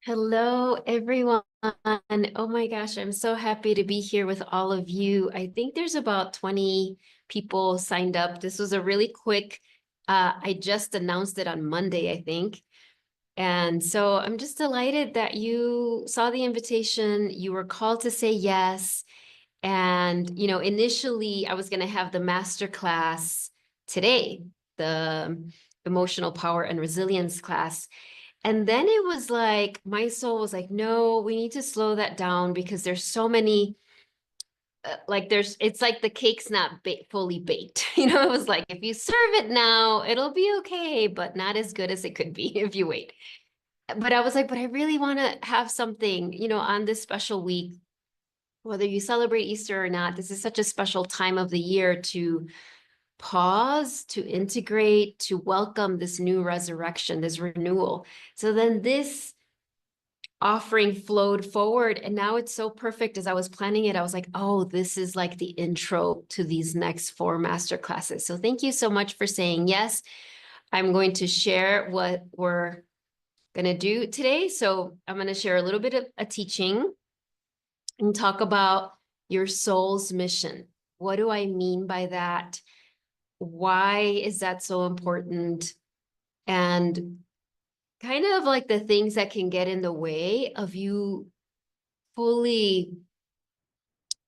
Hello, everyone. Oh my gosh, I'm so happy to be here with all of you. I think there's about 20 people signed up. This was a really quick, I just announced it on Monday, I think. And so I'm just delighted that you saw the invitation. You were called to say yes. And, initially I was going to have the master class today, the emotional power and resilience class. And then it was like, my soul was like, no, we need to slow that down because there's so many, it's like the cake's not fully baked. It was like, if you serve it now, it'll be okay, but not as good as it could be if you wait. But I was like, but I really want to have something, on this special week, whether you celebrate Easter or not. This is such a special time of the year to pause, to integrate, to welcome this new resurrection, this renewal. So then this offering flowed forward. And now it's so perfect. As I was planning it, I was like, oh, this is like the intro to these next 4 masterclasses. So thank you so much for saying yes. I'm going to share what we're going to do today. So I'm going to share a little bit of a teaching and talk about your soul's mission. What do I mean by that? Why is that so important? And kind of like the things that can get in the way of you fully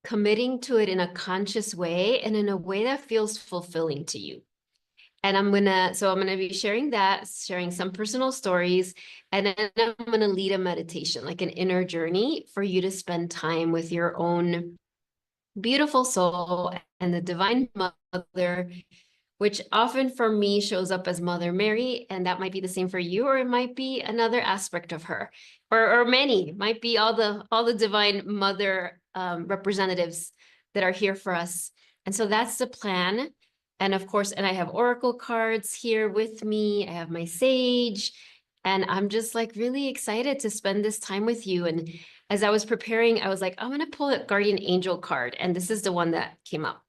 committing to it in a conscious way and in a way that feels fulfilling to you. And I'm gonna be sharing that, sharing some personal stories, and then I'm gonna lead a meditation, like an inner journey for you to spend time with your own beautiful soul and the divine mother, which often for me shows up as Mother Mary, and that might be the same for you, or it might be another aspect of her, or many. It might be all the divine mother representatives that are here for us. And so that's the plan. And of course, and I have oracle cards here with me. I have my sage, and I'm just like really excited to spend this time with you. And as I was preparing, I was like, I'm gonna pull a guardian angel card, and this is the one that came up,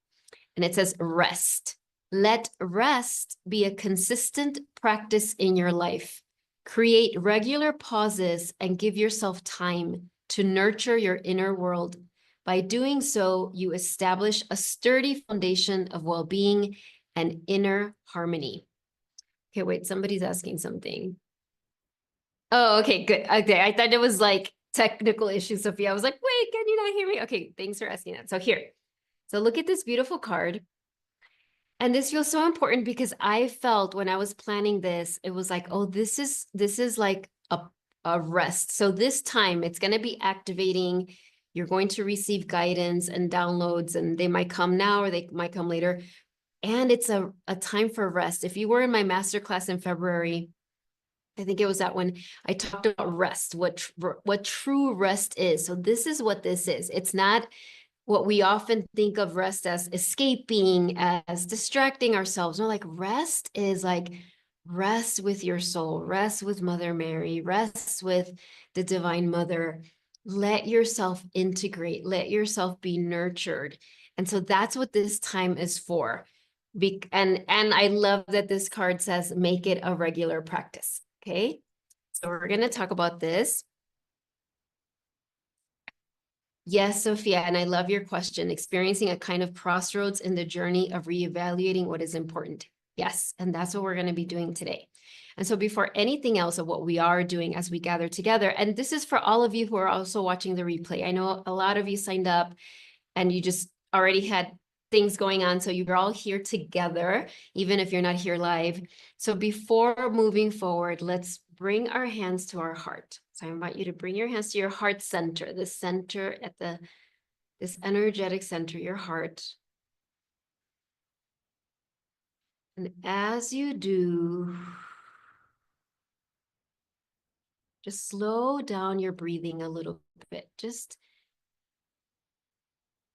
and it says rest. Let rest be a consistent practice in your life. Create regular pauses and give yourself time to nurture your inner world. By doing so, you establish a sturdy foundation of well-being and inner harmony. Okay, wait, somebody's asking something. Oh, okay, good. Okay, I thought it was like technical issues, Sophia. I was like, wait, can you not hear me? Okay, thanks for asking that. So here, so look at this beautiful card. And this feels so important because I felt when I was planning this, it was like, oh, this is like a rest. So this time it's going to be activating. You're going to receive guidance and downloads, and they might come now or they might come later. And it's a time for rest. If you were in my masterclass in February, I think it was that when I talked about rest, what true rest is. So this is what this is. It's not what we often think of rest as escaping, as distracting ourselves. No, like rest is like rest with your soul, rest with Mother Mary, rest with the Divine Mother. Let yourself integrate, let yourself be nurtured. And so that's what this time is for. And I love that this card says, make it a regular practice. Okay. So we're going to talk about this. Yes, Sophia, and I love your question. Experiencing a kind of crossroads in the journey of reevaluating what is important. Yes, and that's what we're going to be doing today. And so before anything else of what we are doing as we gather together, and this is for all of you who are also watching the replay. I know a lot of you signed up and you just already had things going on. So you're all here together, even if you're not here live. So before moving forward, let's bring our hands to our heart. So I invite you to bring your hands to your heart center, the center at this energetic center, your heart. And as you do, just slow down your breathing a little bit. Just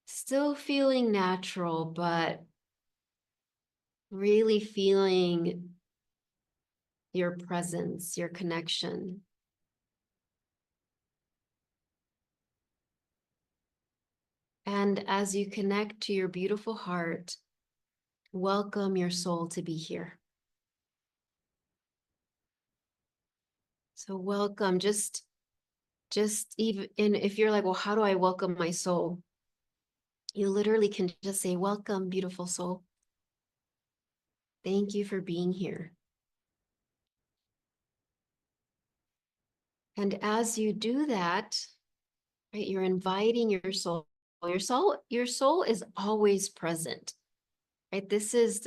still feeling natural, but really feeling your presence, your connection. And as you connect to your beautiful heart, welcome your soul to be here. So welcome, just Just even if you're like, well, how do I welcome my soul? You literally can just say, welcome, beautiful soul. Thank you for being here. And as you do that, right, you're inviting your soul. Your soul is always present, right? This is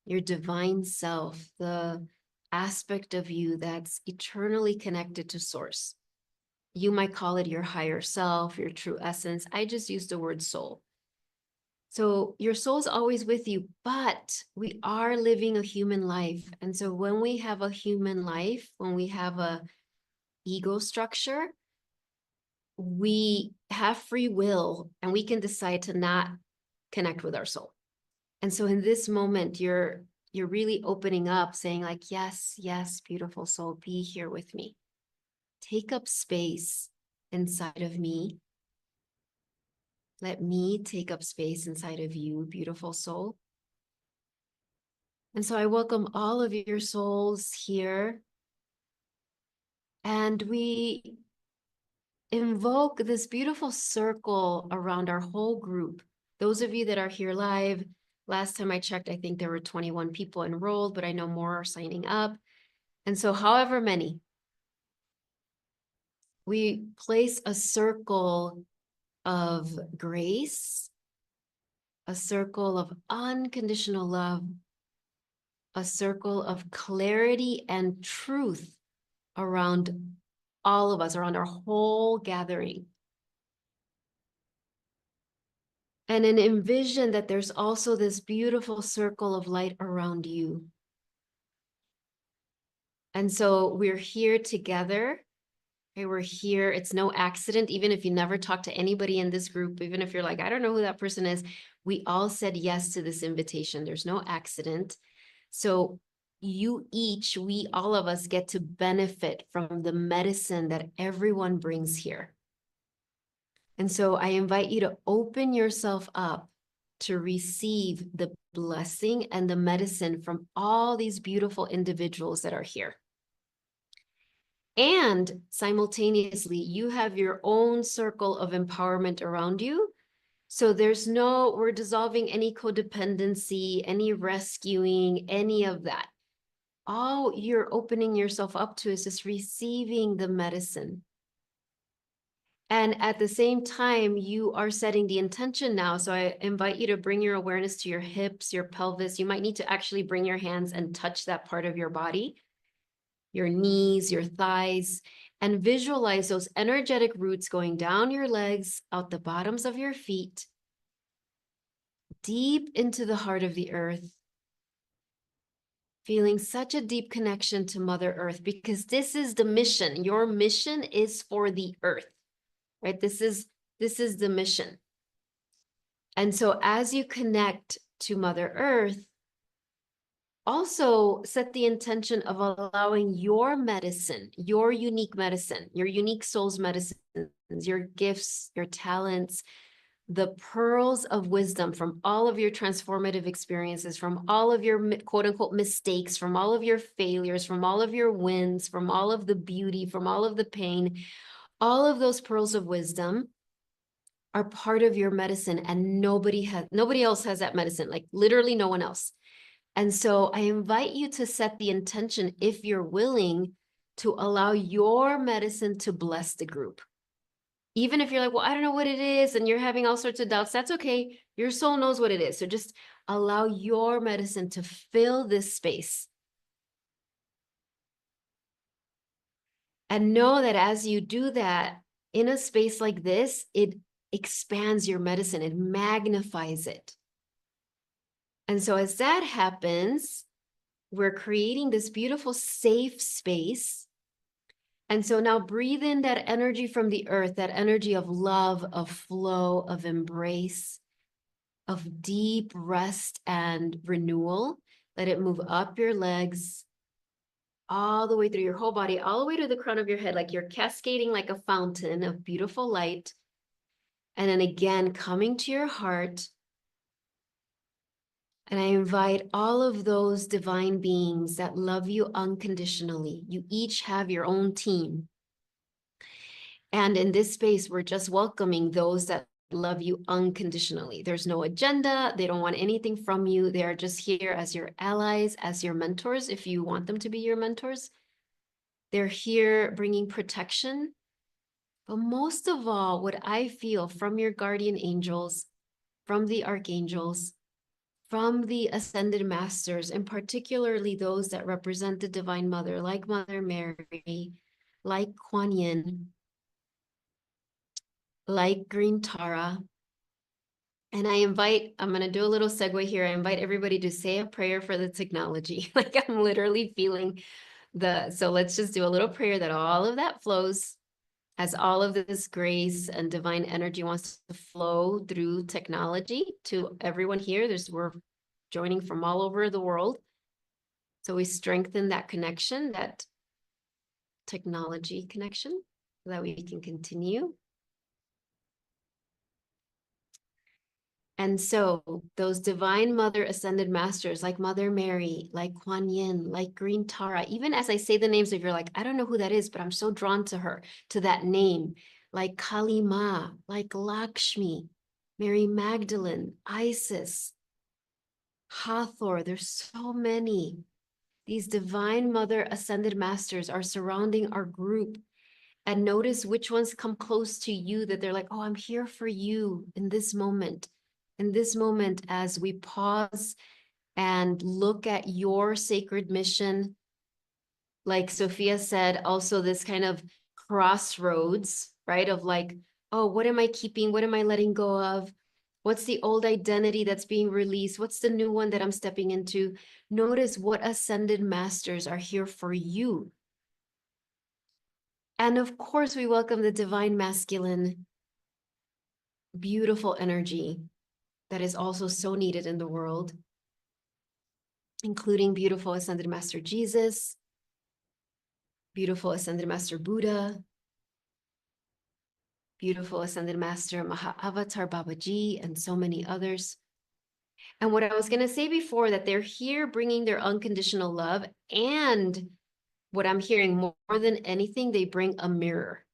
your divine self, the aspect of you that's eternally connected to source. You might call it your higher self, your true essence. I just use the word soul. So your soul's always with you, but we are living a human life. And so when we have a human life, when we have a ego structure, we have free will and we can decide to not connect with our soul. And so in this moment, you're really opening up, saying like, yes, yes, beautiful soul, be here with me. Take up space inside of me. Let me take up space inside of you, beautiful soul. And so I welcome all of your souls here. And we invoke this beautiful circle around our whole group. Those of you that are here live, last time I checked, I think there were 21 people enrolled, but I know more are signing up. And so however many, we place a circle of grace, a circle of unconditional love, a circle of clarity and truth around all of us, around our whole gathering. And then envision that there's also this beautiful circle of light around you. And so we're here together. Okay, we're here. It's no accident. Even if you never talk to anybody in this group, even if you're like, I don't know who that person is, we all said yes to this invitation. There's no accident. So we, all of us get to benefit from the medicine that everyone brings here. And so I invite you to open yourself up to receive the blessing and the medicine from all these beautiful individuals that are here. And simultaneously, you have your own circle of empowerment around you. So we're dissolving any codependency, any rescuing, any of that. All you're opening yourself up to is just receiving the medicine. And at the same time, you are setting the intention now. So I invite you to bring your awareness to your hips, your pelvis. You might need to actually bring your hands and touch that part of your body, your knees, your thighs, and visualize those energetic roots going down your legs, out the bottoms of your feet, deep into the heart of the earth, feeling such a deep connection to Mother Earth, because this is the mission. Your mission is for the earth, right? This is the mission. And so as you connect to Mother Earth, also set the intention of allowing your medicine, your unique medicine, your unique soul's medicines, your gifts, your talents, the pearls of wisdom from all of your transformative experiences, from all of your quote unquote mistakes, from all of your failures, from all of your wins, from all of the beauty, from all of the pain, all of those pearls of wisdom are part of your medicine, and nobody else has that medicine, like literally no one else. And so I invite you to set the intention, if you're willing, to allow your medicine to bless the group. Even if you're like, well, I don't know what it is, and you're having all sorts of doubts, that's okay. Your soul knows what it is. So just allow your medicine to fill this space. And know that as you do that, in a space like this, it expands your medicine, it magnifies it. And so as that happens, we're creating this beautiful safe space. And so now breathe in that energy from the earth, that energy of love, of flow, of embrace, of deep rest and renewal. Let it move up your legs, all the way through your whole body, all the way to the crown of your head, like you're cascading like a fountain of beautiful light. And then again, coming to your heart. And I invite all of those divine beings that love you unconditionally. You each have your own team. And in this space, we're just welcoming those that love you unconditionally. There's no agenda. They don't want anything from you. They are just here as your allies, as your mentors, if you want them to be your mentors. They're here bringing protection. But most of all, what I feel from your guardian angels, from the archangels, from the ascended masters, and particularly those that represent the Divine Mother, like Mother Mary, like Kuan Yin, like Green Tara. And I'm going to do a little segue here. I invite everybody to say a prayer for the technology. Like I'm literally feeling so let's just do a little prayer that all of that flows as all of this grace and divine energy wants to flow through technology to everyone here. We're joining from all over the world. So we strengthen that connection, that technology connection, so that we can continue. And so those divine mother ascended masters like Mother Mary, like Kuan Yin, like Green Tara, even as I say the names, if you're like, I don't know who that is, but I'm so drawn to her, to that name, like Kali Ma, like Lakshmi, Mary Magdalene, Isis, Hathor, there's so many. These divine mother ascended masters are surrounding our group. And notice which ones come close to you that they're like, oh, I'm here for you in this moment. In this moment, as we pause and look at your sacred mission, like Sophia said, also this kind of crossroads, right? Of like, oh, what am I keeping? What am I letting go of? What's the old identity that's being released? What's the new one that I'm stepping into? Notice what ascended masters are here for you. And of course, we welcome the divine masculine, beautiful energy that is also so needed in the world, including beautiful ascended master Jesus, beautiful ascended master Buddha, beautiful ascended master Mahavatar Babaji, and so many others. And what I was going to say before, that they're here bringing their unconditional love, and what I'm hearing more than anything, they bring a mirror.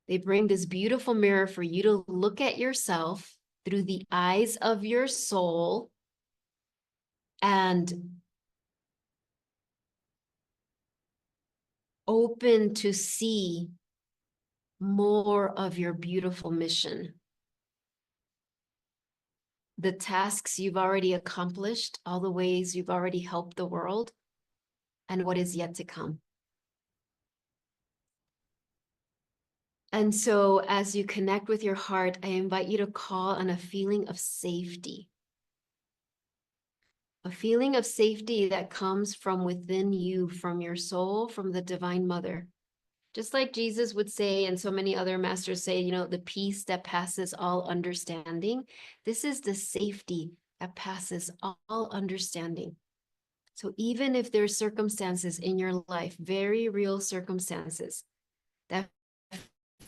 They bring this beautiful mirror for you to look at yourself through the eyes of your soul and open to see more of your beautiful mission. The tasks you've already accomplished, all the ways you've already helped the world, and what is yet to come. And so as you connect with your heart, I invite you to call on a feeling of safety. A feeling of safety that comes from within you, from your soul, from the Divine Mother. Just like Jesus would say, and so many other masters say, you know, the peace that passes all understanding. This is the safety that passes all understanding. So even if there's circumstances in your life, very real circumstances that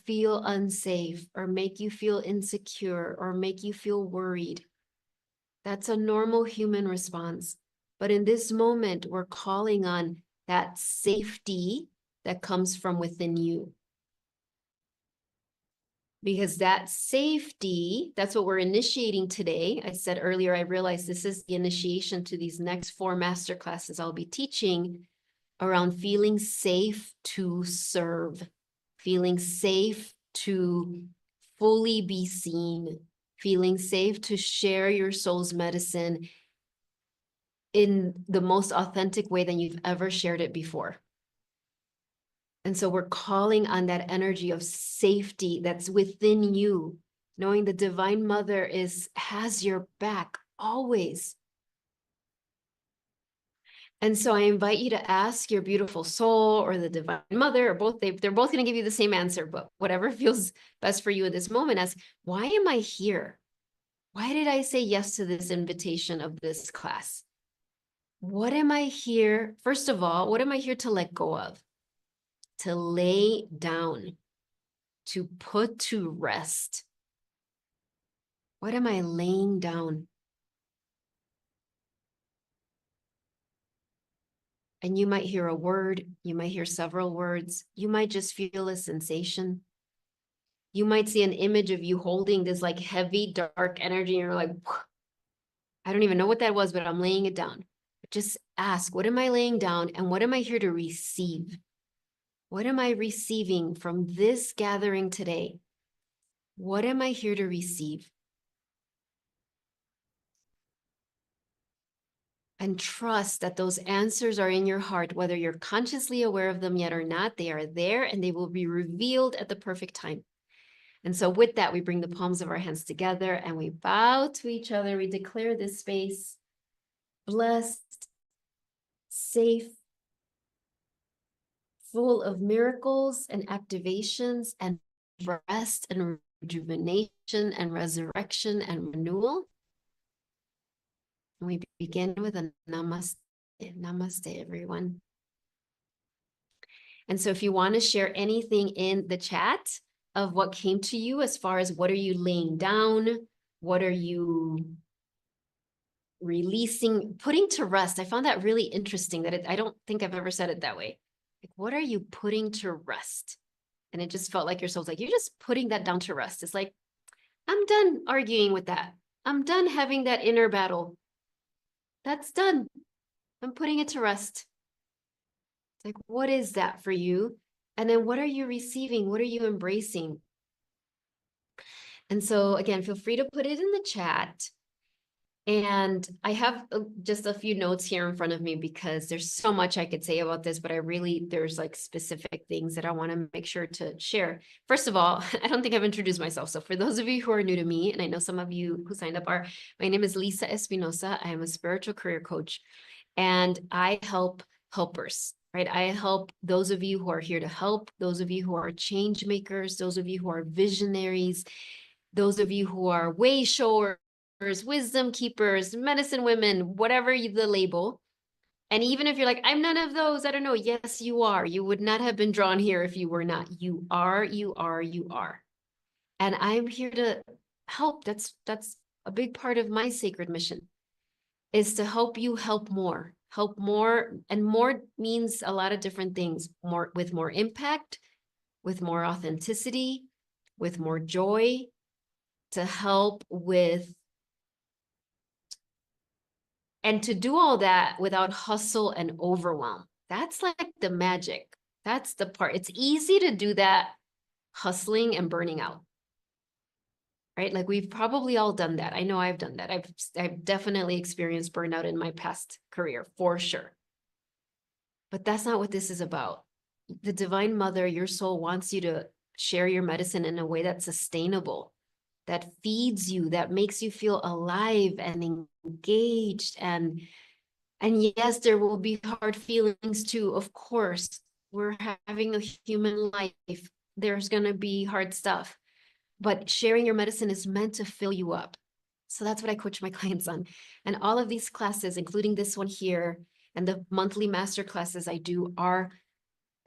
feel unsafe or make you feel insecure or make you feel worried, that's a normal human response. But in this moment, we're calling on that safety that comes from within you. Because that safety, that's what we're initiating today. I said earlier, I realized this is the initiation to these next 4 master classes I'll be teaching around feeling safe to serve, feeling safe to fully be seen, feeling safe to share your soul's medicine in the most authentic way than you've ever shared it before. And so we're calling on that energy of safety that's within you, knowing the Divine Mother has your back always. And so I invite you to ask your beautiful soul or the Divine Mother, or both, they're both going to give you the same answer, but whatever feels best for you in this moment, ask, why am I here? Why did I say yes to this invitation of this class? What am I here? First of all, what am I here to let go of? To lay down, to put to rest. What am I laying down? And you might hear a word, you might hear several words, you might just feel a sensation. You might see an image of you holding this like heavy, dark energy, and you're like, I don't even know what that was, but I'm laying it down. Just ask, what am I laying down and what am I here to receive? What am I receiving from this gathering today? What am I here to receive? And trust that those answers are in your heart, whether you're consciously aware of them yet or not. They are there and they will be revealed at the perfect time. And so with that, we bring the palms of our hands together and we bow to each other. We declare this space blessed, safe, full of miracles and activations and rest and rejuvenation and resurrection and renewal. And we begin with a namaste. Namaste, everyone. And so if you want to share anything in the chat of what came to you as far as what are you laying down, what are you releasing, putting to rest. I found that really interesting that I don't think I've ever said it that way. Like, what are you putting to rest? And it just felt like your soul's like, you're just putting that down to rest. It's like, I'm done arguing with that. I'm done having that inner battle. That's done. I'm putting it to rest. It's like, what is that for you? And then what are you receiving? What are you embracing? And so again, feel free to put it in the chat. And I have just a few notes here in front of me because there's so much I could say about this, but there's like specific things that I want to make sure to share. First of all, I don't think I've introduced myself. So for those of you who are new to me, and I know some of you who signed up are, my name is Lisa Espinosa. I am a spiritual career coach and I help helpers, right? I help those of you who are here to help, those of you who are change makers, those of you who are visionaries, those of you who are way showers, wisdom keepers, medicine women, whatever the label. And even if you're like, I'm none of those, I don't know. Yes, you are. You would not have been drawn here if you were not. You are, you are, you are. And I'm here to help. That's a big part of my sacred mission is to help you help more. Help more. And more means a lot of different things. More with more impact, with more authenticity, with more joy, to help with and to do all that without hustle and overwhelm. That's like the magic. That's the part. It's easy to do that hustling and burning out, right? Like we've probably all done that. I know I've done that. I've definitely experienced burnout in my past career for sure. But that's not what this is about. The Divine Mother, your soul wants you to share your medicine in a way that's sustainable, that feeds you, that makes you feel alive and engaged. And yes, there will be hard feelings too. Of course, we're having a human life. There's going to be hard stuff, but sharing your medicine is meant to fill you up. So that's what I coach my clients on. And all of these classes, including this one here, and the monthly master classes I do are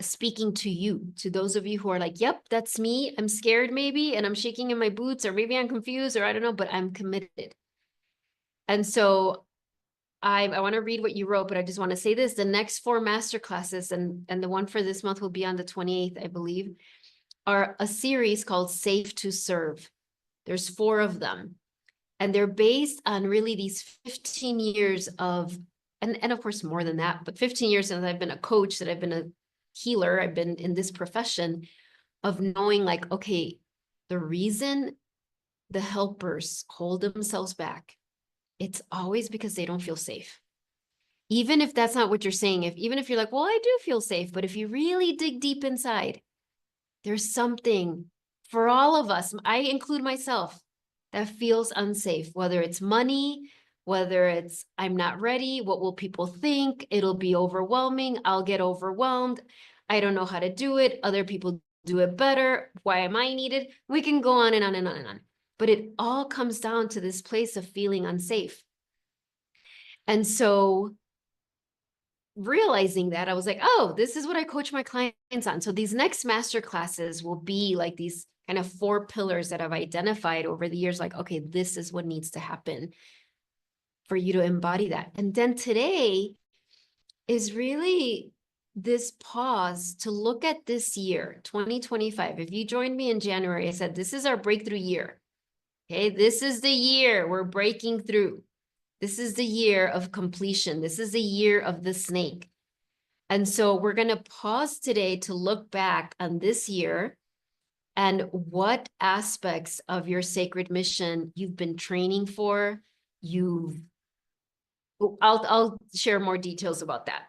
speaking to you, to those of you who are like, yep, that's me. I'm scared maybe, and I'm shaking in my boots, or maybe I'm confused, or I don't know, but I'm committed. And so I want to read what you wrote, but I just want to say this. The next 4 master classes, and the one for this month will be on the 28th, I believe, are a series called Safe to Serve. There's 4 of them. And they're based on really these 15 years of, and of course more than that, but 15 years since I've been a coach, that I've been a healer, I've been in this profession of knowing like, okay, the reason the helpers hold themselves back, it's always because they don't feel safe. Even if that's not what you're saying, even if you're like, well, I do feel safe, but if you really dig deep inside, there's something for all of us, I include myself, that feels unsafe, whether it's money, whether it's I'm not ready, what will people think? It'll be overwhelming. I'll get overwhelmed. I don't know how to do it. Other people do it better. Why am I needed? We can go on and on and on and on. But it all comes down to this place of feeling unsafe. And so realizing that, I was like, oh, this is what I coach my clients on. So these next master classes will be like these kind of 4 pillars that I've identified over the years, like, okay, this is what needs to happen for you to embody that. And then today, is really this pause to look at this year, 2025. If you joined me in January, I said, this is our breakthrough year. Okay, this is the year we're breaking through. This is the year of completion. This is the year of the snake. And so we're going to pause today to look back on this year and what aspects of your sacred mission you've been training for. I'll share more details about that.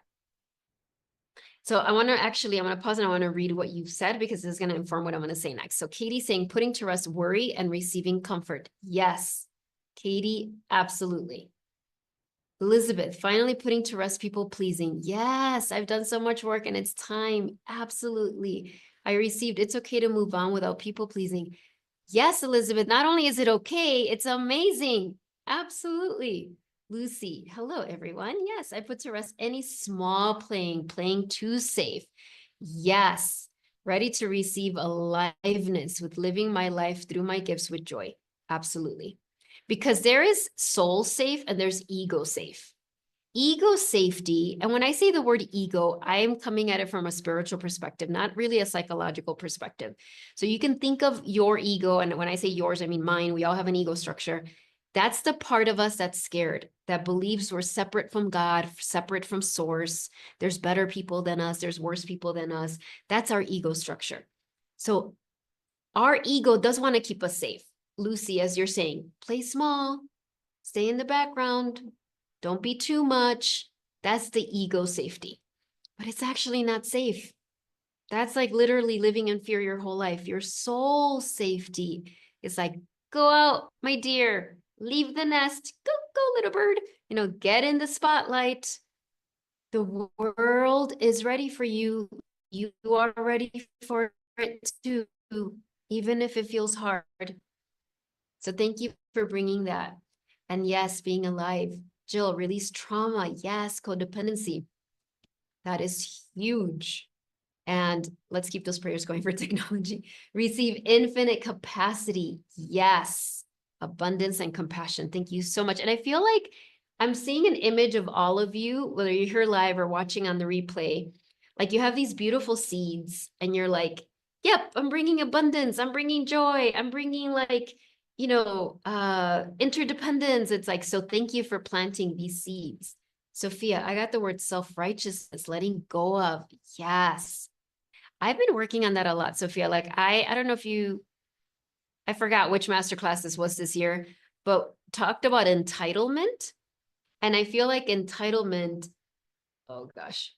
So I want to pause and I want to read what you've said because this is going to inform what I'm going to say next. So Katie's saying, putting to rest worry and receiving comfort. Yes, Katie, absolutely. Elizabeth, finally putting to rest people pleasing. Yes, I've done so much work and it's time. Absolutely. I received, it's okay to move on without people pleasing. Yes, Elizabeth, not only is it okay, it's amazing. Absolutely. Lucy, hello, everyone. Yes, I put to rest any small playing too safe. Yes, ready to receive aliveness with living my life through my gifts with joy. Absolutely. Because there is soul safe and there's ego safe. Ego safety, and when I say the word ego, I am coming at it from a spiritual perspective, not really a psychological perspective. So you can think of your ego, and when I say yours, I mean mine. We all have an ego structure. That's the part of us that's scared, that believes we're separate from God, separate from source. There's better people than us. There's worse people than us. That's our ego structure. So our ego does want to keep us safe. Lucy, as you're saying, play small, stay in the background, don't be too much. That's the ego safety. But it's actually not safe. That's like literally living in fear your whole life. Your soul safety is like, go out, my dear, leave the nest, go, little bird, get in the spotlight. The world is ready for you. You are ready for it too, even if it feels hard. So thank you for bringing that. And yes, being alive. Jill, release trauma. Yes, codependency. That is huge. And let's keep those prayers going for technology. Receive infinite capacity. Yes. Abundance and compassion. Thank you so much. And I feel like I'm seeing an image of all of you, whether you're here live or watching on the replay. Like you have these beautiful seeds and you're like, yep, I'm bringing abundance. I'm bringing joy. I'm bringing interdependence. It's like, so thank you for planting these seeds. Sophia, I got the word self-righteousness, letting go of. Yes. I've been working on that a lot, Sophia. Like I don't know if I forgot which masterclass this was this year, but talked about entitlement. And I feel like entitlement, oh gosh,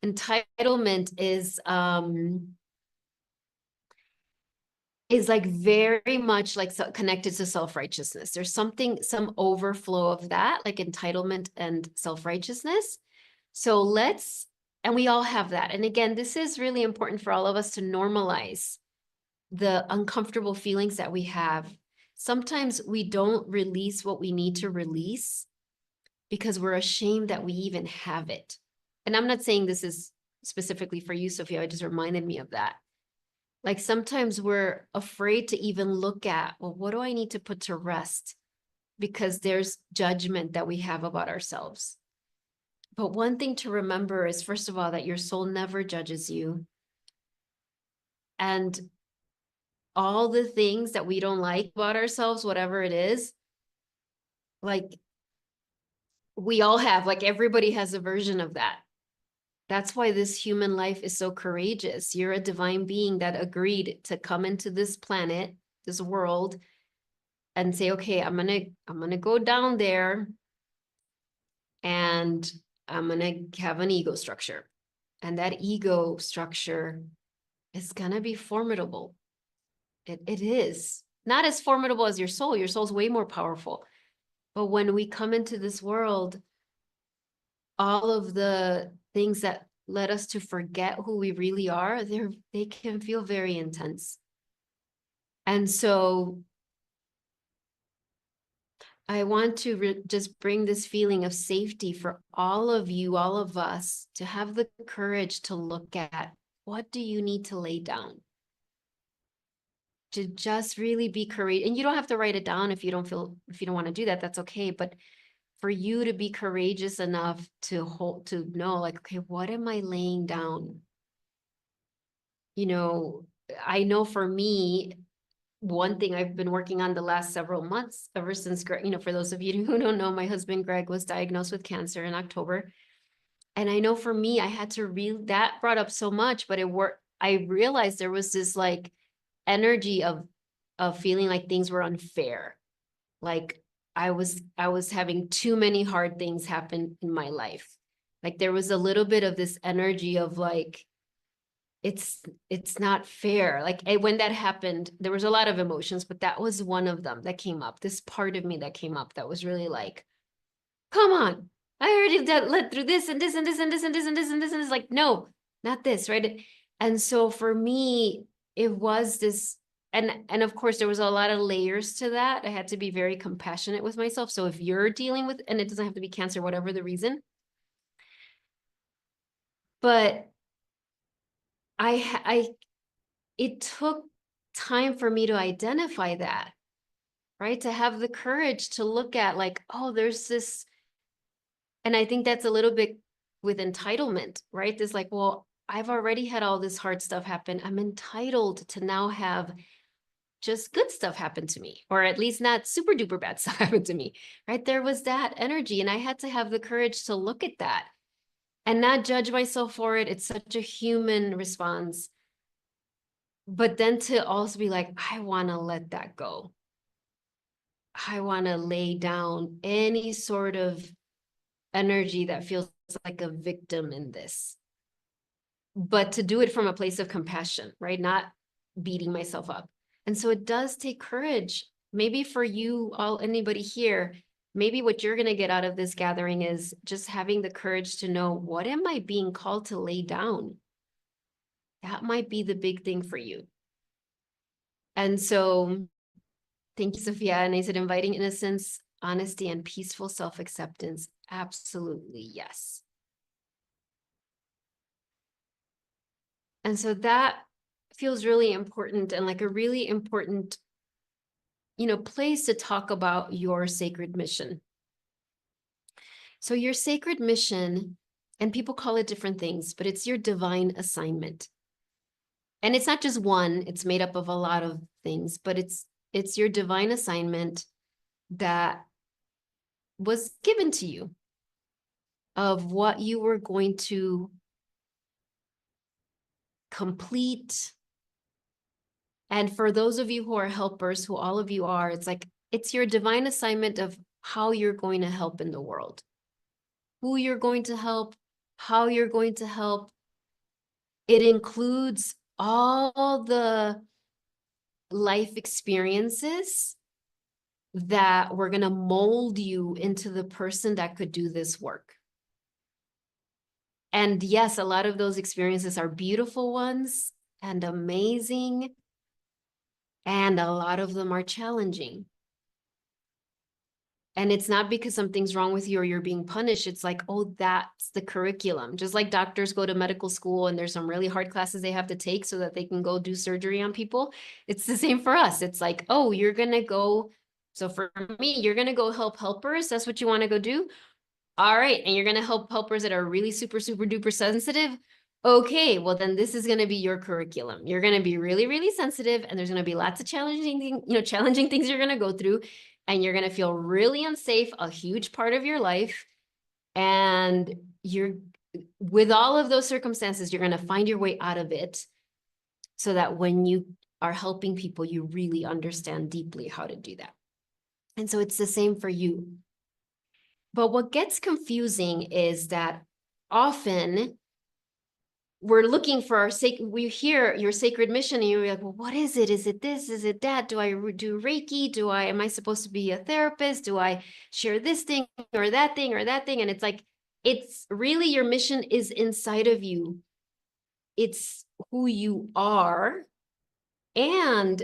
entitlement is like very much like connected to self-righteousness. There's some overflow of that, like entitlement and self-righteousness. So and we all have that. And again, this is really important for all of us to normalize the uncomfortable feelings that we have. Sometimes we don't release what we need to release because we're ashamed that we even have it. And I'm not saying this is specifically for you, Sophia. It just reminded me of that. Like sometimes we're afraid to even look at, well, what do I need to put to rest? Because there's judgment that we have about ourselves. But one thing to remember is, first of all, that your soul never judges you. And all the things that we don't like about ourselves, whatever it is, like we all have, like everybody has a version of that. That's why this human life is so courageous. You're a divine being that agreed to come into this planet, this world, and say, okay, I'm gonna go down there and I'm gonna have an ego structure. And that ego structure is gonna be formidable. It is. Not as formidable as your soul. Your soul's way more powerful. But when we come into this world, all of the things that led us to forget who we really are, they can feel very intense. And so I want to just bring this feeling of safety for all of you, all of us, to have the courage to look at, what do you need to lay down? To just really be courageous. And you don't have to write it down if you don't want to do that, that's okay. But for you to be courageous enough to know, like, okay, what am I laying down? You know, I know for me, one thing I've been working on the last several months, ever since, for those of you who don't know, my husband Greg was diagnosed with cancer in October. And I know for me, I had to that brought up so much, but it worked. I realized there was this like energy of feeling like things were unfair. Like I was having too many hard things happen in my life. Like there was a little bit of this energy of like, it's not fair. Like when that happened, there was a lot of emotions, but that was one of them that came up. This part of me that came up that was really like, come on, I already led through this and this and this and this and this and this and this, and it's like, no, not this, right? And so for me, it was this, and of course there was a lot of layers to that. I had to be very compassionate with myself. So if you're dealing with, and it doesn't have to be cancer, whatever the reason, but I it took time for me to identify that, right? To have the courage to look at like, oh, there's this, and I think that's a little bit with entitlement, right? This like, well, I've already had all this hard stuff happen. I'm entitled to now have just good stuff happen to me, or at least not super duper bad stuff happen to me, right? There was that energy, and I had to have the courage to look at that and not judge myself for it. It's such a human response. But then to also be like, I want to let that go. I want to lay down any sort of energy that feels like a victim in this, but to do it from a place of compassion, right? Not beating myself up. And so it does take courage. Maybe for you all, anybody here, maybe what you're going to get out of this gathering is just having the courage to know, what am I being called to lay down? That might be the big thing for you. And so thank you, Sophia. And I said, inviting innocence, honesty, and peaceful self-acceptance. Absolutely, yes. And so that feels really important, and like a really important, place to talk about your sacred mission. So your sacred mission, and people call it different things, but it's your divine assignment. And it's not just one, it's made up of a lot of things, but it's your divine assignment that was given to you, of what you were going to complete. And for those of you who are helpers, who all of you are, it's like, it's your divine assignment of how you're going to help in the world, who you're going to help, how you're going to help. It includes all the life experiences that were going to mold you into the person that could do this work. And yes, a lot of those experiences are beautiful ones and amazing, and a lot of them are challenging. And it's not because something's wrong with you or you're being punished. It's like, oh, that's the curriculum. Just like doctors go to medical school and there's some really hard classes they have to take so that they can go do surgery on people. It's the same for us. It's like, oh, you're going to go. So for me, you're going to go help helpers. That's what you want to go do. All right. And you're going to help helpers that are really super, super duper sensitive. Okay, well, then this is going to be your curriculum. You're going to be really, really sensitive, and there's going to be lots of challenging things you're going to go through, and you're going to feel really unsafe a huge part of your life. And with all of those circumstances, you're going to find your way out of it, so that when you are helping people, you really understand deeply how to do that. And so it's the same for you. But what gets confusing is that often we're looking for our we hear your sacred mission, and you're like, well, what is it? Is it this? Is it that? Do I do Reiki? Am I supposed to be a therapist? Do I share this thing or that thing or that thing? And it's like, it's really, your mission is inside of you. It's who you are. And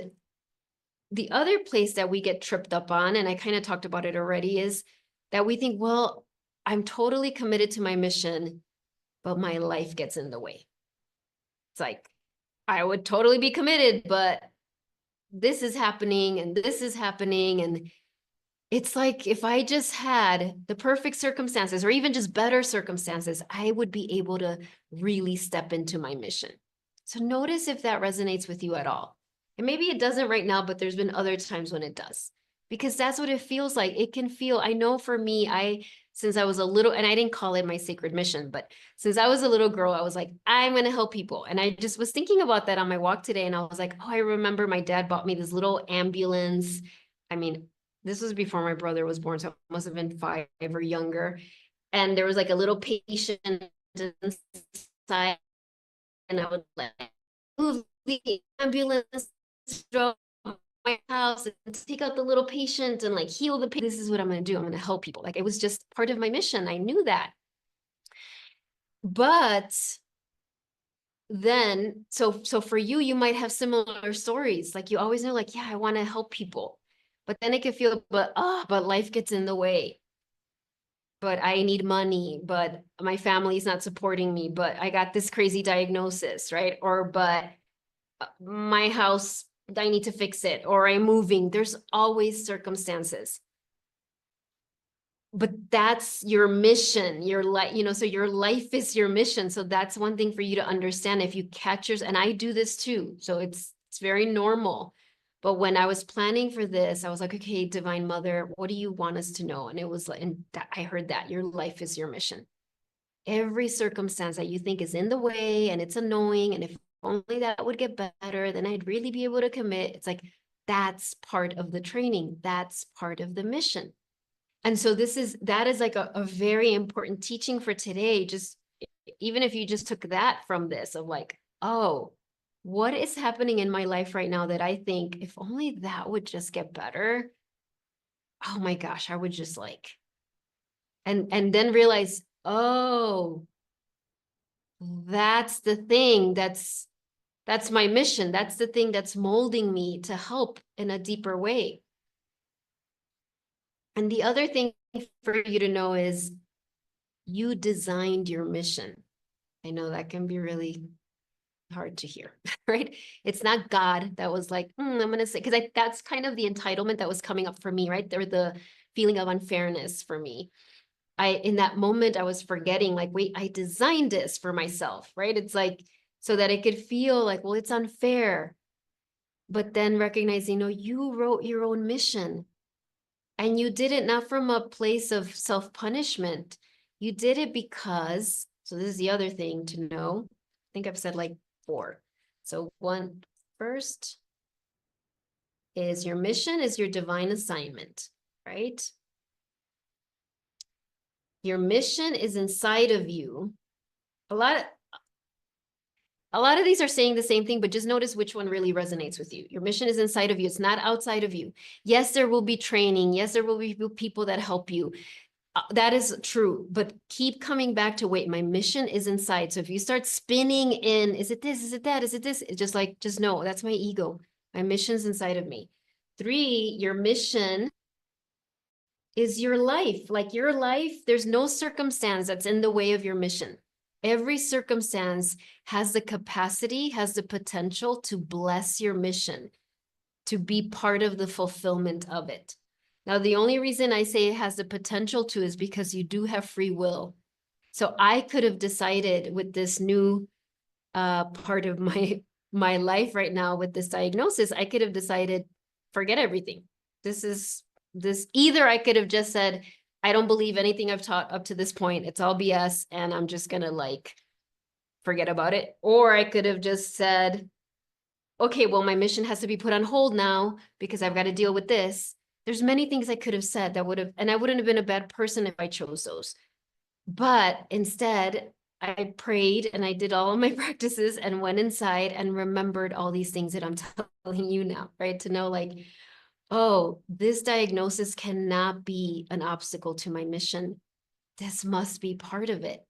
the other place that we get tripped up on, and I kind of talked about it already, is that we think, well, I'm totally committed to my mission, but my life gets in the way. It's like, I would totally be committed, but this is happening and this is happening. It's like if I just had the perfect circumstances or even just better circumstances, I would be able to really step into my mission. So notice if that resonates with you at all. And maybe it doesn't right now, but there's been other times when it does. Because that's what it feels like. It can feel, I know for me, since I was a little, and I didn't call it my sacred mission, but since I was a little girl, I was like, I'm going to help people. And I just was thinking about that on my walk today. And I was like, oh, I remember my dad bought me this little ambulance. I mean, this was before my brother was born, so I must have been 5 or younger. And there was like a little patient inside, and I would like move the ambulance, drove my house and take out the little patient and like heal the patient. This is what I'm going to do. I'm going to help people. Like it was just part of my mission. I knew that. But then, so for you, you might have similar stories. Like you always know, like, yeah, I want to help people. But then it could feel, but life gets in the way. But I need money, but my family's not supporting me, but I got this crazy diagnosis, right? Or, but my house, I need to fix it, or I'm moving. There's always circumstances. But that's your mission, your life, so your life is your mission. So that's one thing for you to understand. If you catch yours, and I do this too, so it's very normal. But when I was planning for this, I was like, okay, Divine Mother, what do you want us to know? And it was like, and that, I heard that your life is your mission. Every circumstance that you think is in the way and it's annoying, and if only that would get better, then I'd really be able to commit. It's like, that's part of the training. That's part of the mission. And so that is like a very important teaching for today. Just even if you just took that from this of like, oh, what is happening in my life right now that I think if only that would just get better, oh my gosh, I would just like, and then realize, oh, that's the thing that's my mission. That's the thing that's molding me to help in a deeper way. And the other thing for you to know is you designed your mission. I know that can be really hard to hear, right? It's not God that was like, I'm going to say, because that's kind of the entitlement that was coming up for me, right? There, the feeling of unfairness for me. In that moment, I was forgetting, like, wait, I designed this for myself, right? It's like, so that it could feel like, well, it's unfair. But then recognizing, no, you wrote your own mission. And you did it not from a place of self-punishment. You did it because, so this is the other thing to know. I think I've said like 4. So one, first is your mission is your divine assignment, right? Your mission is inside of you. A lot of these are saying the same thing, but just notice which one really resonates with you. Your mission is inside of you. It's not outside of you. Yes, there will be training. Yes, there will be people that help you. That is true, but keep coming back to, wait, my mission is inside. So if you start spinning in, is it this, is it that, is it this? It's just like, just know that's my ego. My mission's inside of me. 3, your mission is your life. Like your life, there's no circumstance that's in the way of your mission. Every circumstance has the capacity, has the potential to bless your mission, to be part of the fulfillment of it. Now, the only reason I say it has the potential to is because you do have free will. So I could have decided with this new part of my life right now with this diagnosis, I could have decided, forget everything. Either I could have just said, I don't believe anything I've taught up to this point. It's all BS, and I'm just gonna like forget about it. Or I could have just said, okay, well, my mission has to be put on hold now because I've got to deal with this. There's many things I could have said that would have, and I wouldn't have been a bad person if I chose those. But instead, I prayed and I did all of my practices and went inside and remembered all these things that I'm telling you now, right? To know like, oh, this diagnosis cannot be an obstacle to my mission. This must be part of it.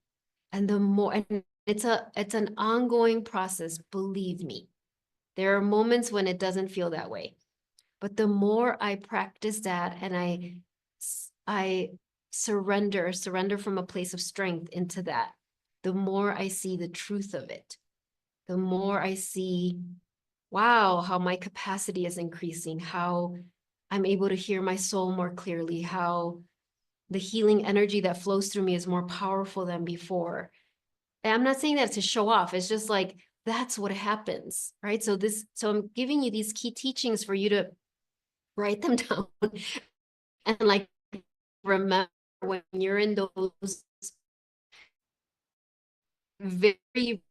And the more, and it's an ongoing process, believe me. There are moments when it doesn't feel that way. But the more I practice that and I surrender from a place of strength into that, the more I see the truth of it, the more I see, wow, how my capacity is increasing, how I'm able to hear my soul more clearly, how the healing energy that flows through me is more powerful than before. And I'm not saying that to show off. It's just like, that's what happens, right? So I'm giving you these key teachings for you to write them down and like remember when you're in those very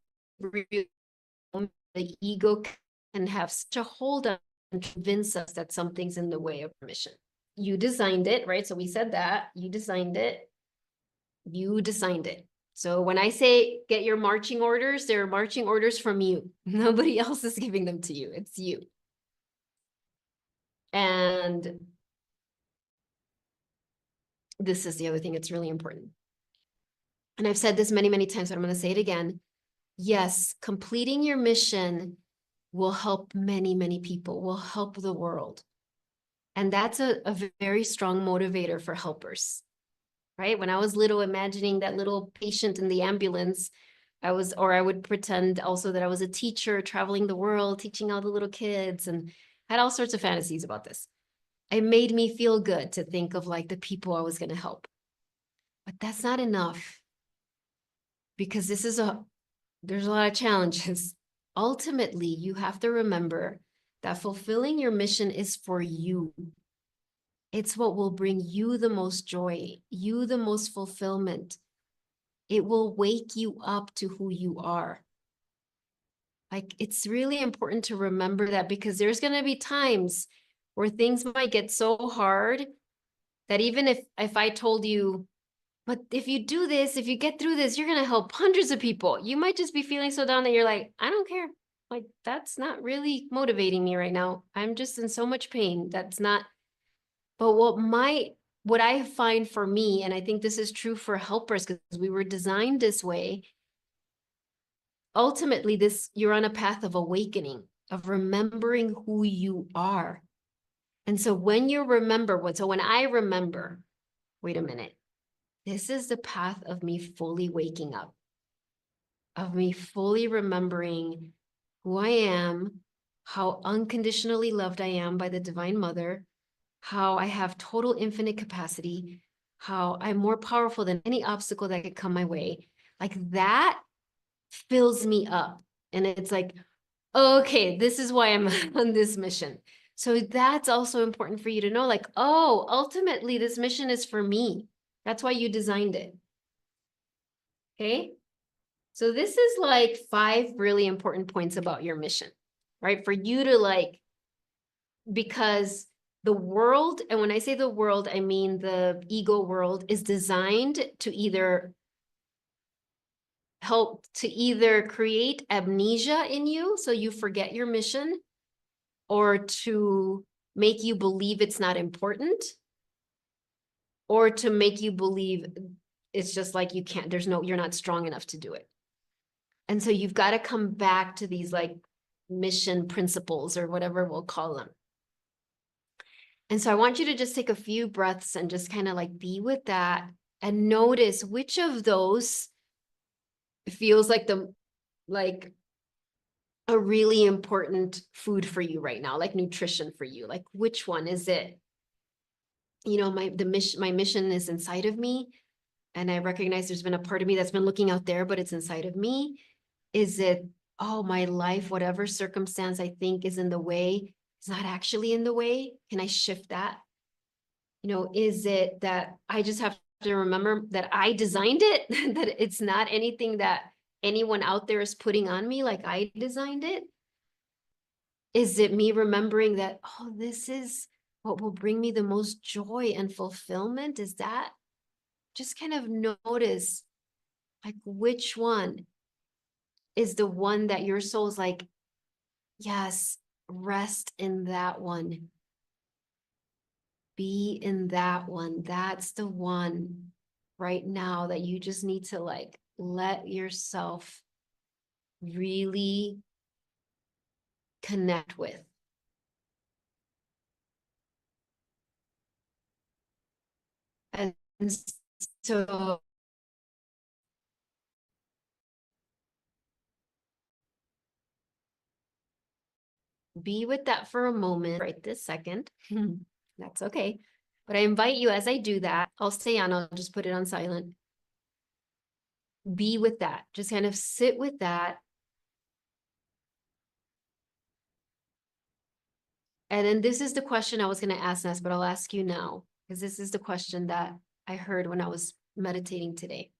real, the ego can have such a hold on and convince us that something's in the way of mission. You designed it, right? So we said that you designed it. You designed it. So when I say get your marching orders, they're marching orders from you. Nobody else is giving them to you. It's you. And this is the other thing. It's really important. And I've said this many, many times, but I'm going to say it again. Yes, completing your mission will help many, many people, will help the world. And that's a very strong motivator for helpers, right? When I was little, imagining that little patient in the ambulance, I would pretend also that I was a teacher traveling the world, teaching all the little kids, and had all sorts of fantasies about this. It made me feel good to think of like the people I was going to help. But that's not enough, because there's a lot of challenges. Ultimately, you have to remember that fulfilling your mission is for you. It's what will bring you the most joy, you the most fulfillment. It will wake you up to who you are. Like, it's really important to remember that, because there's going to be times where things might get so hard that even if I told you, but if you do this, if you get through this, you're going to help hundreds of people, you might just be feeling so down that you're like, I don't care. Like, that's not really motivating me right now. I'm just in so much pain. That's not. But what I find for me, and I think this is true for helpers because we were designed this way, ultimately you're on a path of awakening, of remembering who you are. And so when when I remember, wait a minute, this is the path of me fully waking up, of me fully remembering who I am, how unconditionally loved I am by the Divine Mother, how I have total infinite capacity, how I'm more powerful than any obstacle that could come my way. Like, that fills me up. And it's like, okay, this is why I'm on this mission. So that's also important for you to know, like, oh, ultimately this mission is for me. That's why you designed it. Okay. So this is like 5 really important points about your mission, right? For you to like, because the world, and when I say the world, I mean the ego world, is designed to either create amnesia in you so you forget your mission, or to make you believe it's not important, or to make you believe it's just like you're not strong enough to do it. And so you've got to come back to these like mission principles, or whatever we'll call them. And so I want you to just take a few breaths and just kind of like be with that and notice which of those feels like a really important food for you right now, like nutrition for you. Like, which one is it? My mission is inside of me, and I recognize there's been a part of me that's been looking out there, but it's inside of me. Is it, oh, my life, whatever circumstance I think is in the way, is not actually in the way? Can I shift that? Is it that I just have to remember that I designed it, that it's not anything that anyone out there is putting on me, like I designed it? Is it me remembering that, oh, this is what will bring me the most joy and fulfillment? Is that just kind of notice, like, which one is the one that your soul's like, yes, rest in that one. Be in that one. That's the one right now that you just need to like let yourself really connect with. And so be with that for a moment right this second. That's okay. But I invite you as I do that, I'll stay on, I'll just put it on silent. Be with that. Just kind of sit with that. And then this is the question I was going to ask Ness, but I'll ask you now, because this is the question that I heard when I was meditating today.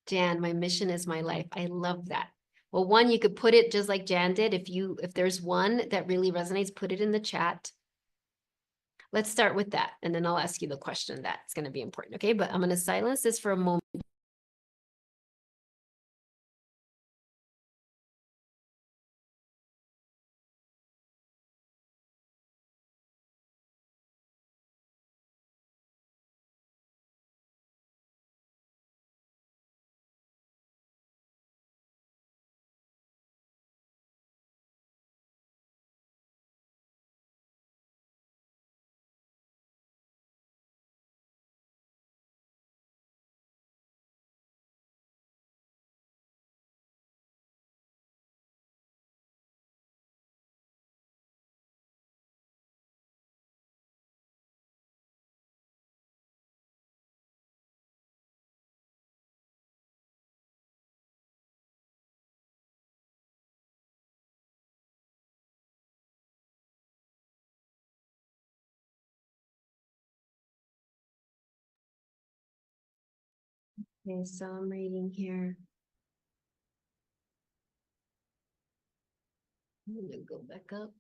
Jan, my mission is my life. I love that. Well, one, you could put it just like Jan did. If there's one that really resonates, put it in the chat. Let's start with that. And then I'll ask you the question that's going to be important. Okay. But I'm going to silence this for a moment. Okay, so I'm reading here. I'm going to go back up.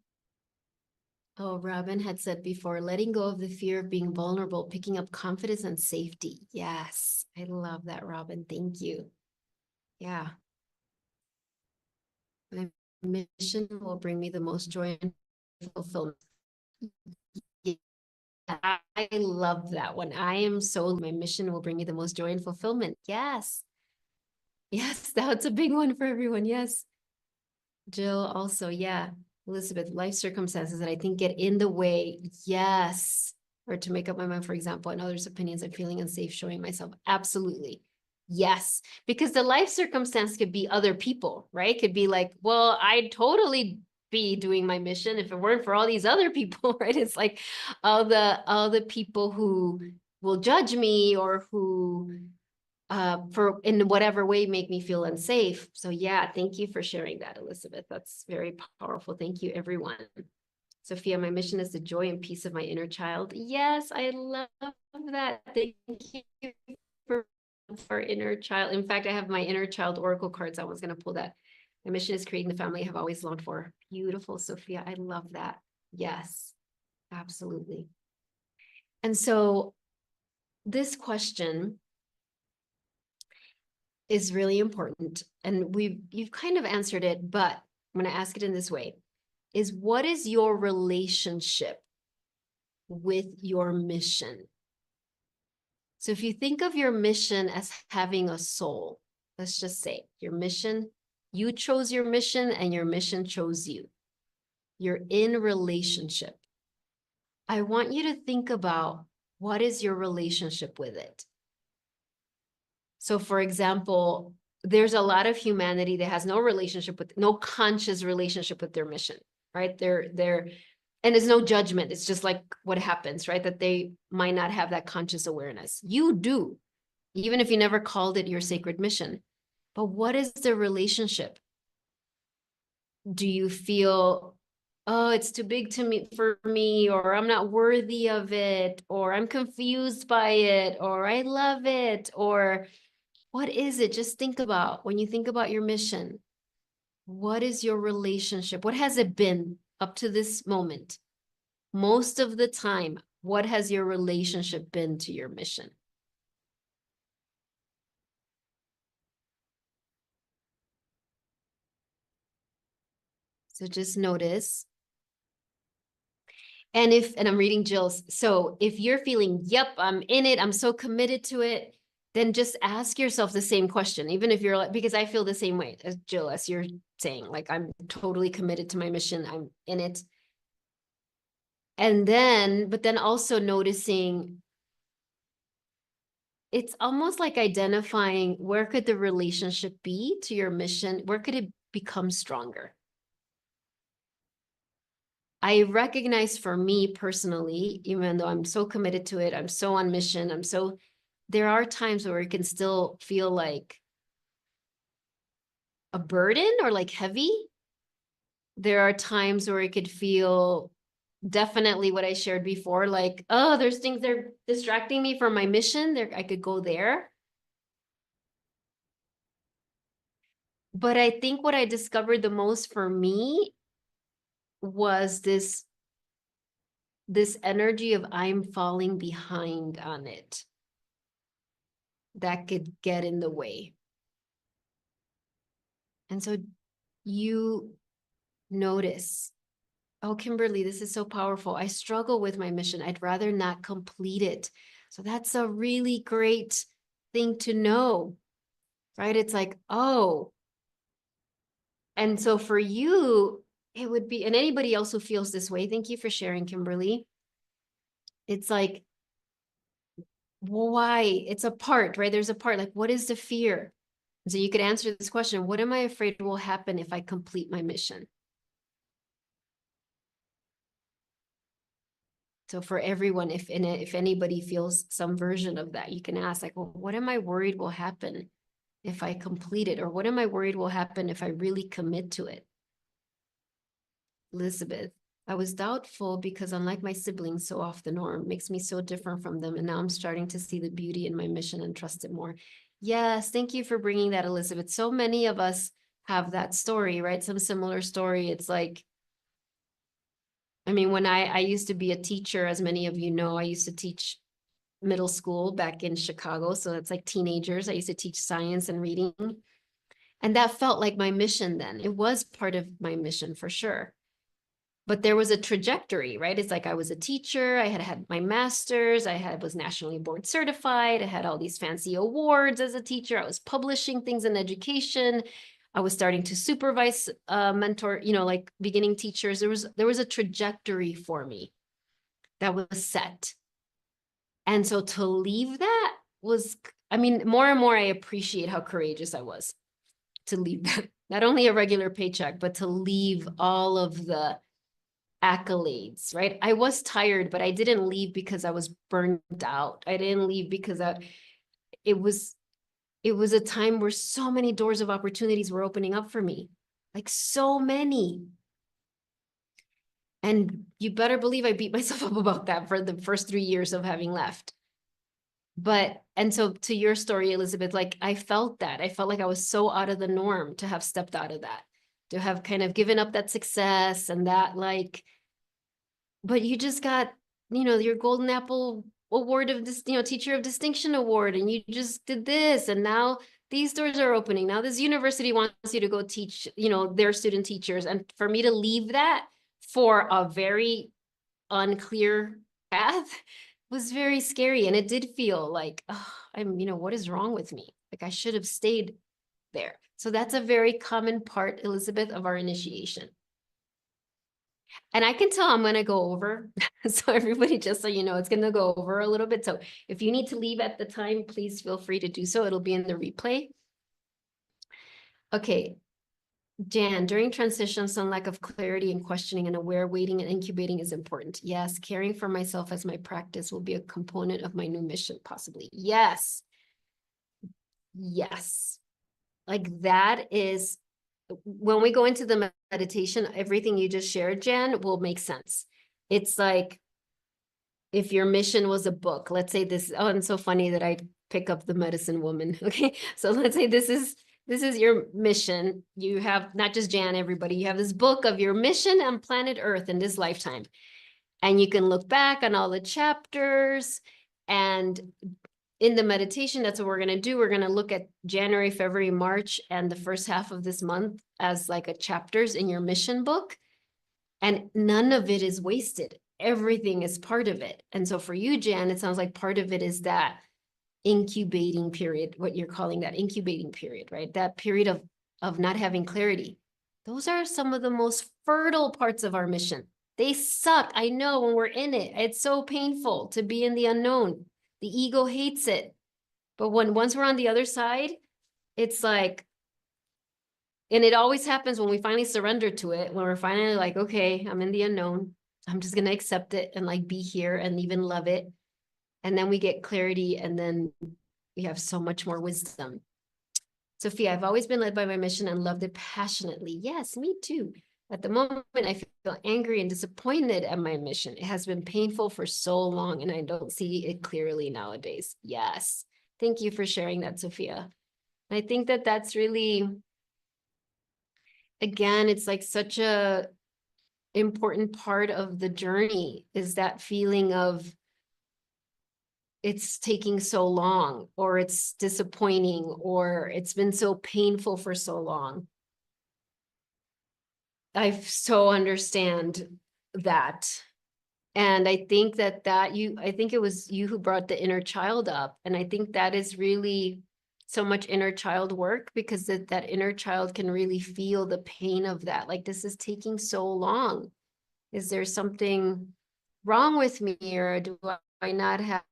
Oh, Robin had said before, letting go of the fear of being vulnerable, picking up confidence and safety. Yes, I love that, Robin. Thank you. Yeah. My mission will bring me the most joy and fulfillment. Yeah, I love that one. I am so, my mission will bring me the most joy and fulfillment. Yes. Yes, that's a big one for everyone. Yes. Jill also, yeah. Elizabeth, life circumstances that I think get in the way. Yes. Or to make up my mind, for example, and others' opinions, I'm feeling unsafe showing myself. Absolutely. Yes. Because the life circumstance could be other people, right? Could be like, well, I'd totally be doing my mission if it weren't for all these other people, right? It's like all the people who will judge me or who for in whatever way make me feel unsafe. So yeah, thank you for sharing that, Elizabeth. That's very powerful. Thank you, everyone. Sophia, my mission is the joy and peace of my inner child. Yes, I love that. Thank you for inner child. In fact, I have my inner child oracle cards. I was going to pull that. My mission is creating the family I have always longed for. Beautiful, Sophia. I love that. Yes, absolutely. And so this question is really important. And you've kind of answered it, but I'm going to ask it in this way, is what is your relationship with your mission? So if you think of your mission as having a soul, let's just say your mission, you chose your mission and your mission chose you. You're in relationship. I want you to think about what is your relationship with it? So for example, there's a lot of humanity that has no relationship with, no conscious relationship with their mission, right? And there's no judgment. It's just like what happens, right? That they might not have that conscious awareness. You do, even if you never called it your sacred mission. But what is the relationship? Do you feel, oh, it's too big to me for me, or I'm not worthy of it, or I'm confused by it, or I love it, or what is it? Just think about when you think about your mission. What is your relationship? What has it been up to this moment? Most of the time, what has your relationship been to your mission? So just notice. And I'm reading Jill's. So if you're feeling, yep, I'm in it, I'm so committed to it, then just ask yourself the same question, even if you're like, because I feel the same way as Jill, as you're saying, like, I'm totally committed to my mission, I'm in it. And then, but then also noticing, it's almost like identifying where could the relationship be to your mission? Where could it become stronger? I recognize for me personally, even though I'm so committed to it, I'm so on mission, there are times where it can still feel like a burden or like heavy. There are times where it could feel definitely what I shared before, like, oh, there's things that are distracting me from my mission. There, I could go there. But I think what I discovered the most for me was this energy of I'm falling behind on it that could get in the way. And so you notice, oh, Kimberly, this is so powerful. I struggle with my mission. I'd rather not complete it. So that's a really great thing to know, right? It's like, oh, and so for you, it would be, and anybody else who feels this way, thank you for sharing, Kimberly. It's like, why? It's a part, right? There's a part, like, what is the fear? So you could answer this question, what am I afraid will happen if I complete my mission? So for everyone, if anybody feels some version of that, you can ask, like, well, what am I worried will happen if I complete it? Or what am I worried will happen if I really commit to it? Elizabeth, I was doubtful because unlike my siblings, so off the norm makes me so different from them. And now I'm starting to see the beauty in my mission and trust it more. Yes, thank you for bringing that, Elizabeth. So many of us have that story, right? Some similar story. It's like, I mean, when I used to be a teacher, as many of you know, I used to teach middle school back in Chicago. So it's like teenagers. I used to teach science and reading. And that felt like my mission then. It was part of my mission for sure. But there was a trajectory, right? It's like I was a teacher, I had my master's, was nationally board certified, I had all these fancy awards as a teacher, I was publishing things in education, I was starting to supervise, mentor, like beginning teachers. There was a trajectory for me that was set. And so to leave that was, I mean, more and more I appreciate how courageous I was to leave that, not only a regular paycheck, but to leave all of the accolades, right? I was tired, but I didn't leave because I was burned out. I didn't leave because it was a time where so many doors of opportunities were opening up for me, like so many. And you better believe I beat myself up about that for the first 3 years of having left. And so to your story, Elizabeth, like I felt that. I felt like I was so out of the norm to have stepped out of that, to have kind of given up that success and that like, but you just got, your Golden Apple Award of this, Teacher of Distinction Award, and you just did this, and now these doors are opening. Now this university wants you to go teach, their student teachers. And for me to leave that for a very unclear path was very scary. And it did feel like, oh, what is wrong with me? Like I should have stayed there. So that's a very common part, Elizabeth, of our initiation. And I can tell I'm going to go over. So everybody, just so you know, it's going to go over a little bit. So if you need to leave at the time, please feel free to do so. It'll be in the replay. Okay. Jan, during transition, some lack of clarity and questioning and aware waiting and incubating is important. Yes. Caring for myself as my practice will be a component of my new mission, possibly. Yes. Yes. Like that is, when we go into the meditation, everything you just shared, Jan, will make sense. It's like, if your mission was a book, let's say this, oh, it's so funny that I pick up the medicine woman. Okay. So let's say this is your mission. You have not just Jan, everybody, you have this book of your mission on planet Earth in this lifetime. And you can look back on all the chapters. And in the meditation, that's what we're going to do. We're going to look at January, February, March, and the first half of this month as like a chapters in your mission book. And none of it is wasted. Everything is part of it. And so for you, Jan, it sounds like part of it is that incubating period, what you're calling that incubating period, right? That period of not having clarity. Those are some of the most fertile parts of our mission. They suck. I know when we're in it, it's so painful to be in the unknown. The ego hates it. But once we're on the other side, it's like, And it always happens when we finally surrender to it, when we're finally like, okay, I'm in the unknown. I'm just going to accept it and like be here and even love it. And then we get clarity, and then we have so much more wisdom. Sophia, I've always been led by my mission and loved it passionately. Yes, me too. At the moment, I feel angry and disappointed at my mission. It has been painful for so long, and I don't see it clearly nowadays. Yes. Thank you for sharing that, Sophia. I think that that's really, again, it's like such a important part of the journey, is that feeling of it's taking so long, or it's disappointing, or it's been so painful for so long. I so understand that. And I think that I think it was you who brought the inner child up. And I think that is really so much inner child work, because that inner child can really feel the pain of that. Like, this is taking so long. Is there something wrong with me, or do I not have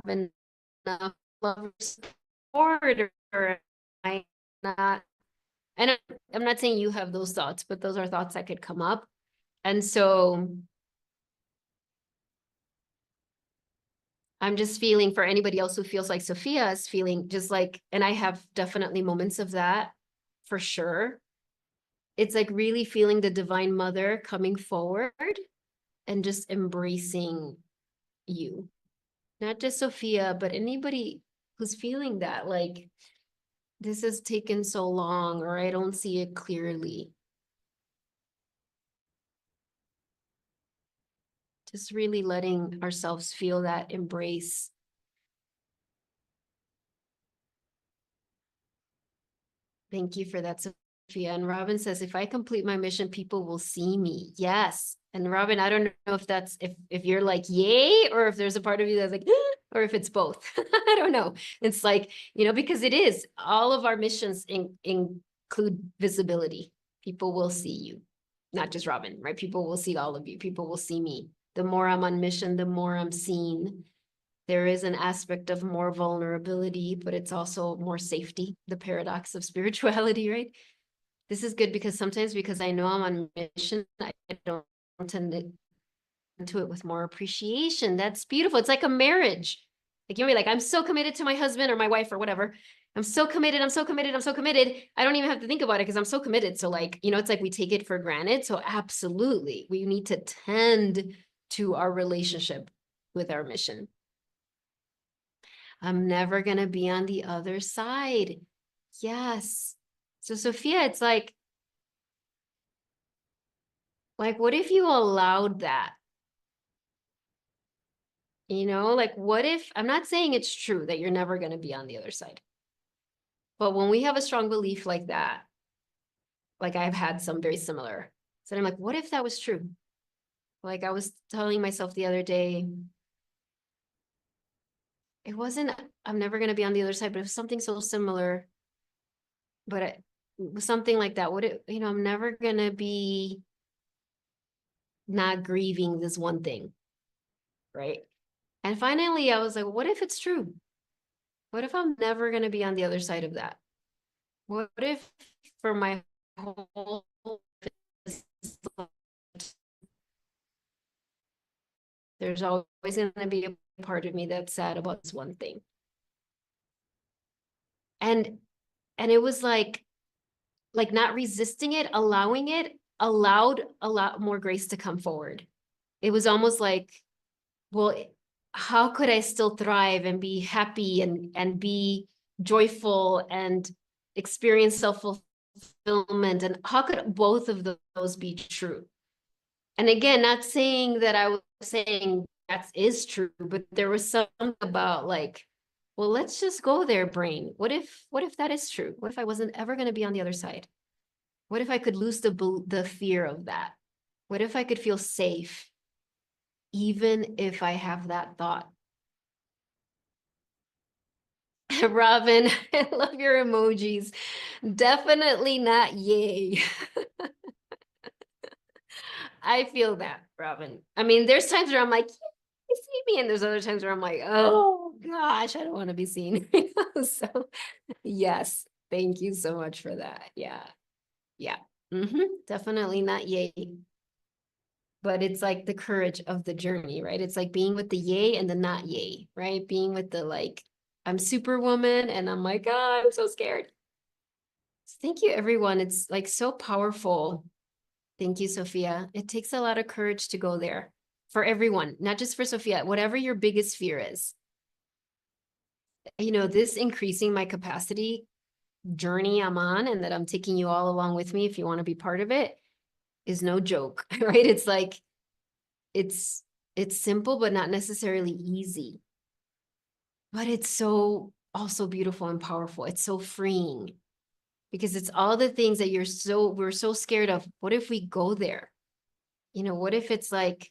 enough love or support, or am I not? And I'm not saying you have those thoughts, but those are thoughts that could come up. And so I'm just feeling, for anybody else who feels like Sophia is feeling, just like, and I have definitely moments of that for sure. It's like really feeling the Divine Mother coming forward and just embracing you. Not just Sophia, but anybody who's feeling that, like, this has taken so long, or I don't see it clearly. Just really letting ourselves feel that embrace. Thank you for that, Sophia. And Robin says, if I complete my mission, people will see me. Yes. And Robin, I don't know if that's, if you're like, yay, or if there's a part of you that's like, or if it's both. I don't know. It's like, because it is, all of our missions include visibility. People will see you, not just Robin, right? People will see all of you. People will see me. The more I'm on mission, the more I'm seen. There is an aspect of more vulnerability, but it's also more safety, the paradox of spirituality, right? This is good because sometimes, because I know I'm on mission, I don't tend to into it with more appreciation. That's beautiful. It's like a marriage. Like, you're like, I'm so committed to my husband or my wife or whatever. I'm so committed. I'm so committed. I'm so committed. I don't even have to think about it because I'm so committed. So like, it's like we take it for granted. So absolutely, we need to tend to our relationship with our mission. I'm never going to be on the other side. Yes. So Sophia, it's like, what if you allowed that? Like, what if, I'm not saying it's true that you're never going to be on the other side. But when we have a strong belief like that, like I've had some very similar. So I'm like, what if that was true? Like I was telling myself the other day, it wasn't, I'm never going to be on the other side, but it was something so similar. But it was something like that. I'm never going to be not grieving this one thing. Right. And finally, I was like, what if it's true? What if I'm never going to be on the other side of that? What if for my whole, there's always going to be a part of me that's sad about this one thing. And it was like not resisting it, allowing it, allowed a lot more grace to come forward. It was almost like, well, how could I still thrive and be happy and be joyful and experience self-fulfillment? And how could both of those be true? And again, not saying that I was saying that is true, but there was something about like, well, let's just go there, brain. What if that is true? What if I wasn't ever going to be on the other side? What if I could lose the fear of that? What if I could feel safe, even if I have that thought? Robin, I love your emojis. Definitely not yay. I feel that, Robin. I mean, there's times where I'm like, you see me, and there's other times where I'm like, oh gosh, I don't want to be seen. So yes, thank you so much for that. Yeah. Yeah. Definitely not yay. But it's like the courage of the journey, right? It's like being with the yay and the not yay, right? Being with the like, I'm superwoman and I'm like, oh, I'm so scared. Thank you, everyone. It's like so powerful. Thank you, Sophia. It takes a lot of courage to go there for everyone, not just for Sophia, whatever your biggest fear is. You know, this increasing my capacity journey I'm on and that I'm taking you all along with me if you want to be part of it is no joke, right? It's like, it's it's simple, but not necessarily easy. But it's so also beautiful and powerful. It's so freeing because it's all the things that we're so scared of. What if we go there? You know, what if it's like,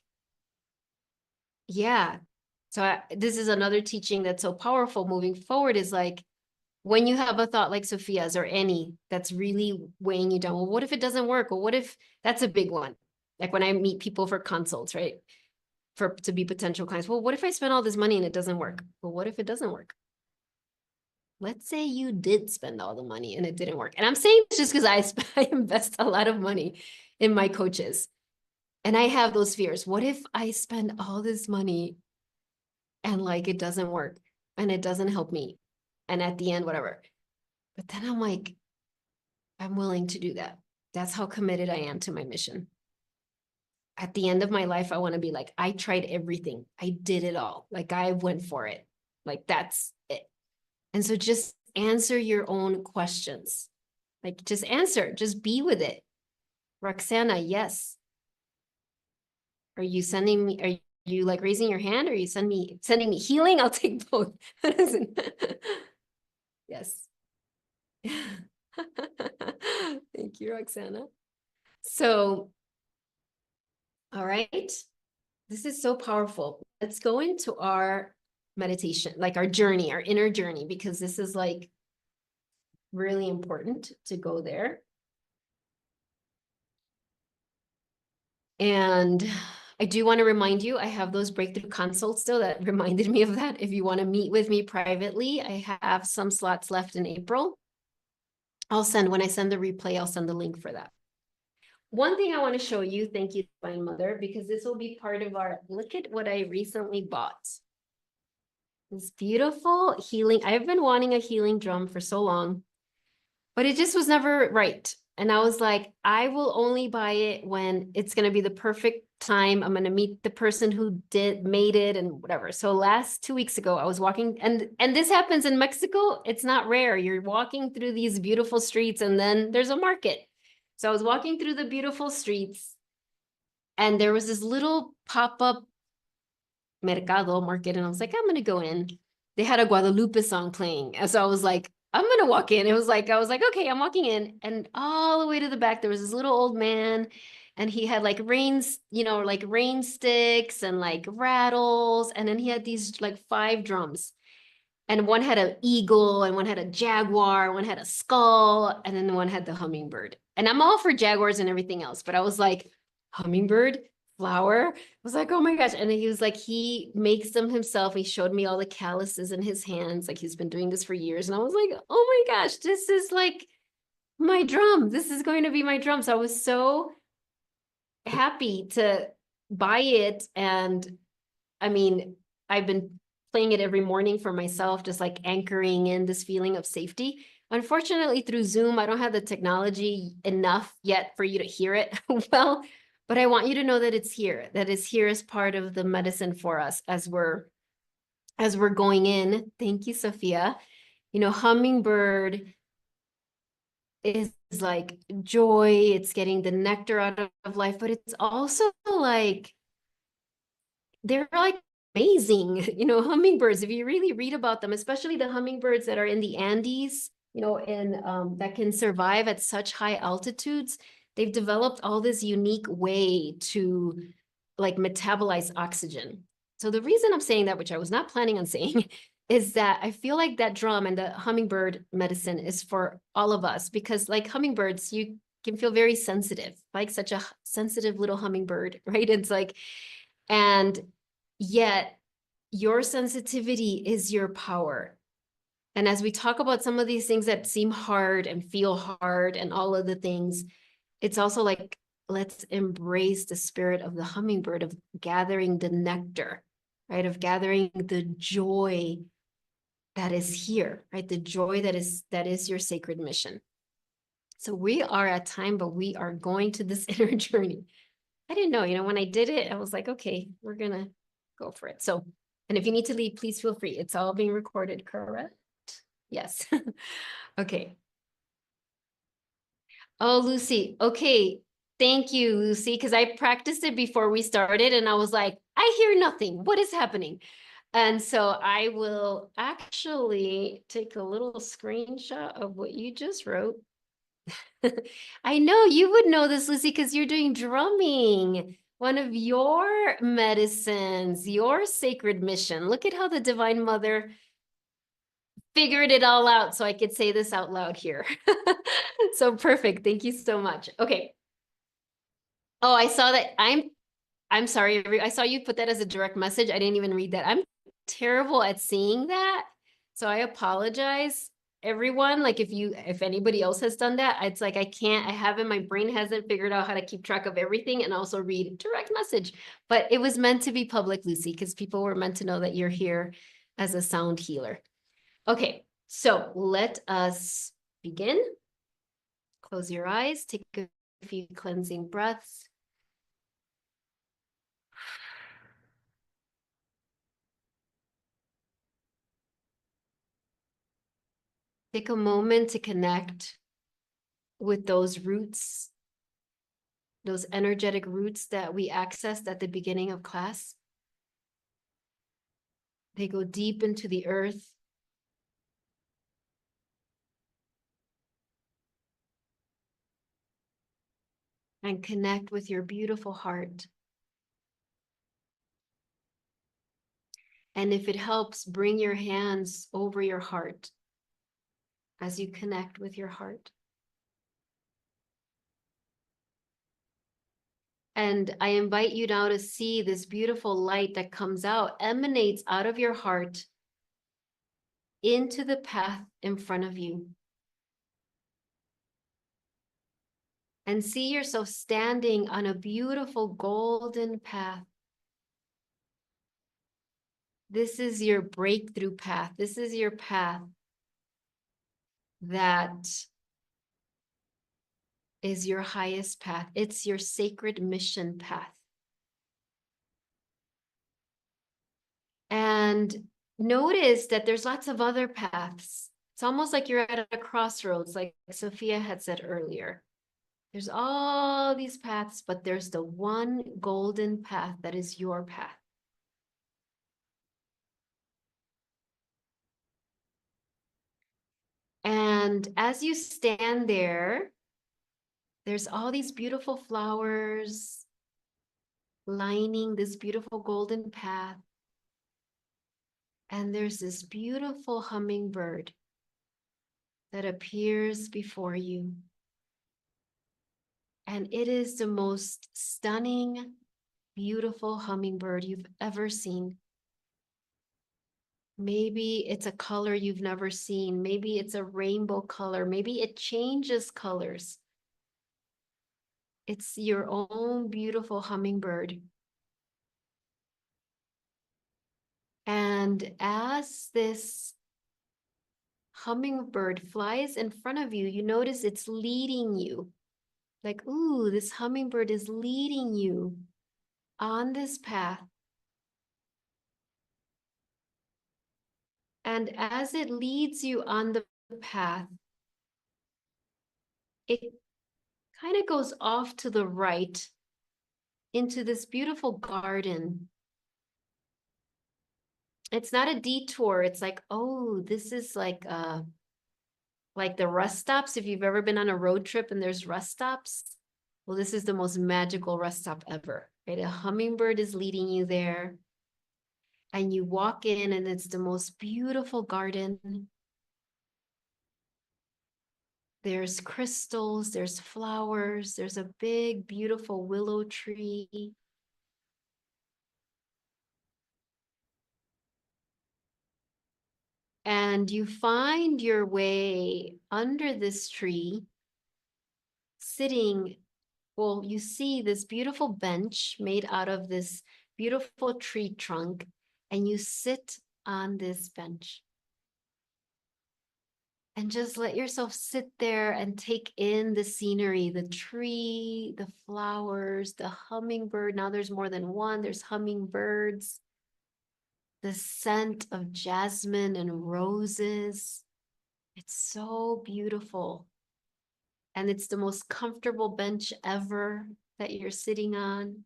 yeah. So this is another teaching that's so powerful moving forward is like, when you have a thought like Sophia's or any that's really weighing you down, well, what if it doesn't work? Well, what if that's a big one? Like when I meet people for consults, right? To be potential clients. Well, what if I spend all this money and it doesn't work? Well, what if it doesn't work? Let's say you did spend all the money and it didn't work. And I'm saying this just because I invest a lot of money in my coaches and I have those fears. What if I spend all this money and like it doesn't work and it doesn't help me? And at the end, whatever. But then I'm like, I'm willing to do that. That's how committed I am to my mission. At the end of my life, I want to be like, I tried everything. I did it all. Like I went for it. Like that's it. And so just answer your own questions. Like just answer, just be with it. Roxana, yes. Are you sending me, are you like raising your hand? Or are you sending me healing? I'll take both. Yes. Thank you, Roxana. So, all right. This is so powerful. Let's go into our meditation, like our journey, our inner journey, because this is like really important to go there. And I do want to remind you, I have those breakthrough consults still that reminded me of that. If you want to meet with me privately, I have some slots left in April. When I send the replay, I'll send the link for that. One thing I want to show you, thank you, Divine Mother, because this will be part of our, look at what I recently bought. This beautiful healing. I've been wanting a healing drum for so long, but it just was never right. And I was like, I will only buy it when it's going to be the perfect time. I'm going to meet the person who made it and whatever. So last 2 weeks ago, I was walking and this happens in Mexico. It's not rare. You're walking through these beautiful streets and then there's a market. So I was walking through the beautiful streets and there was this little pop-up mercado market. And I was like, I'm going to go in. They had a Guadalupe song playing. And so I was like, I'm going to walk in. It was like, I was like, okay, I'm walking in. And all the way to the back, there was this little old man and he had like like rain sticks and like rattles. And then he had these like 5 drums. And one had an eagle, and one had a jaguar, one had a skull, and then one had the hummingbird. And I'm all for jaguars and everything else, but I was like, hummingbird, flower. I was like, oh my gosh. And he was like, he makes them himself. He showed me all the calluses in his hands. Like he's been doing this for years. And I was like, oh my gosh, this is like my drum. This is going to be my drum. So I was so happy to buy it. And I mean, I've been playing it every morning for myself, just like anchoring in this feeling of safety. Unfortunately, through Zoom, I don't have the technology enough yet for you to hear it well, but I want you to know that it's here, that it's here as part of the medicine for us as we're going in. Thank you, Sophia. You know, hummingbird is like joy, it's getting the nectar out of life, but it's also like they're like amazing, you know, hummingbirds. If you really read about them, especially the hummingbirds that are in the Andes, you know, and that can survive at such high altitudes, they've developed all this unique way to like metabolize oxygen. So the reason I'm saying that, which I was not planning on saying, is that I feel like that drum and the hummingbird medicine is for all of us because like hummingbirds, you can feel very sensitive, like such a sensitive little hummingbird, right? It's like, and yet your sensitivity is your power. And as we talk about some of these things that seem hard and feel hard and all of the things, it's also like, let's embrace the spirit of the hummingbird, of gathering the nectar, right? Of gathering the joy that is here, right? The joy that is your sacred mission. So we are at time, but we are going to this inner journey. I didn't know, when I did it, I was like, okay, we're gonna go for it. So, and if you need to leave, please feel free. It's all being recorded, correct? Yes. Okay. Oh, Lucy. Okay. Thank you, Lucy, because I practiced it before we started and I was like, I hear nothing. What is happening? And so I will actually take a little screenshot of what you just wrote. I know you would know this, Lucy, because you're doing drumming. One of your medicines, your sacred mission. Look at how the Divine Mother figured it all out so I could say this out loud here. So perfect. Thank you so much. Okay. Oh, I saw that. I'm sorry. I saw you put that as a direct message. I didn't even read that. I'm terrible at seeing that. So I apologize, everyone. Like if anybody else has done that, it's like I can't, I haven't, my brain hasn't figured out how to keep track of everything and also read direct message. But it was meant to be public, Lucy, because people were meant to know that you're here as a sound healer. Okay, so let us begin. Close your eyes, take a few cleansing breaths. Take a moment to connect with those roots, those energetic roots that we accessed at the beginning of class. They go deep into the earth. And connect with your beautiful heart. And if it helps, bring your hands over your heart as you connect with your heart. And I invite you now to see this beautiful light that comes out, emanates out of your heart into the path in front of you. And see yourself standing on a beautiful golden path. This is your breakthrough path. This is your path that is your highest path. It's your sacred mission path. And notice that there's lots of other paths. It's almost like you're at a crossroads, like Sophia had said earlier. There's all these paths, but there's the one golden path that is your path. And as you stand there, there's all these beautiful flowers lining this beautiful golden path. And there's this beautiful hummingbird that appears before you. And it is the most stunning, beautiful hummingbird you've ever seen. Maybe it's a color you've never seen. Maybe it's a rainbow color. Maybe it changes colors. It's your own beautiful hummingbird. And as this hummingbird flies in front of you, you notice it's leading you. Like, ooh, this hummingbird is leading you on this path. And as it leads you on the path, it kind of goes off to the right into this beautiful garden. It's not a detour. It's like, oh, this is like the rest stops. If you've ever been on a road trip and there's rest stops, well, this is the most magical rest stop ever, right? A hummingbird is leading you there. And you walk in and it's the most beautiful garden. There's crystals, there's flowers, there's a big, beautiful willow tree. And you find your way under this tree, sitting. Well, you see this beautiful bench made out of this beautiful tree trunk, and you sit on this bench. And just let yourself sit there and take in the scenery, the tree, the flowers, the hummingbird. Now there's more than one, there's hummingbirds, the scent of jasmine and roses. It's so beautiful. And it's the most comfortable bench ever that you're sitting on.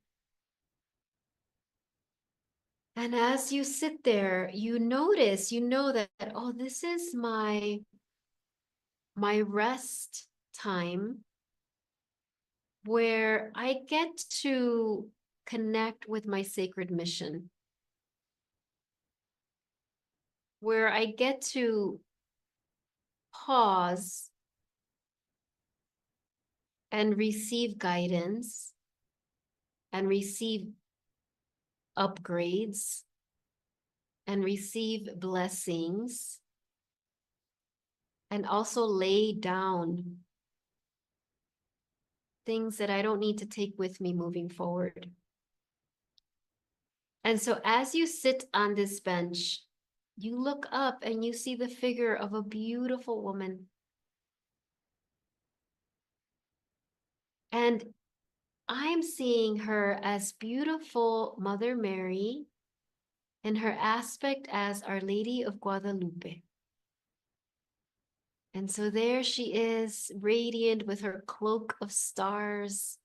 And as you sit there, you notice, you know that, oh, this is my rest time where I get to connect with my sacred mission, where I get to pause and receive guidance and receive upgrades and receive blessings and also lay down things that I don't need to take with me moving forward. And so as you sit on this bench, you look up and you see the figure of a beautiful woman. And I'm seeing her as beautiful Mother Mary and her aspect as Our Lady of Guadalupe. And so there she is, radiant with her cloak of stars.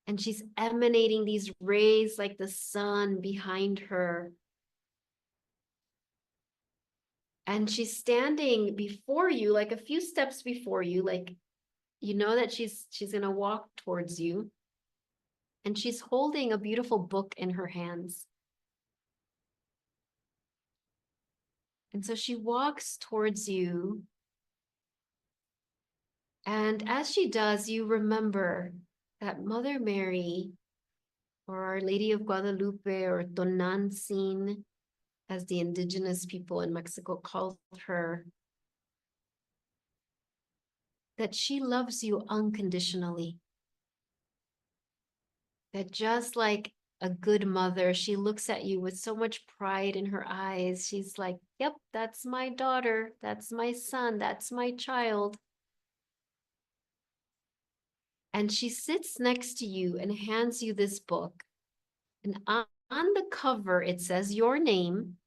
And she's emanating these rays like the sun behind her. And she's standing before you, like a few steps before you, like you know that she's gonna walk towards you. And she's holding a beautiful book in her hands. And so she walks towards you. And as she does, you remember that Mother Mary, or Our Lady of Guadalupe, or Tonantzin, as the indigenous people in Mexico called her, that she loves you unconditionally. That just like a good mother, she looks at you with so much pride in her eyes. She's like, yep, that's my daughter. That's my son. That's my child. And she sits next to you and hands you this book. And on the cover, it says your name.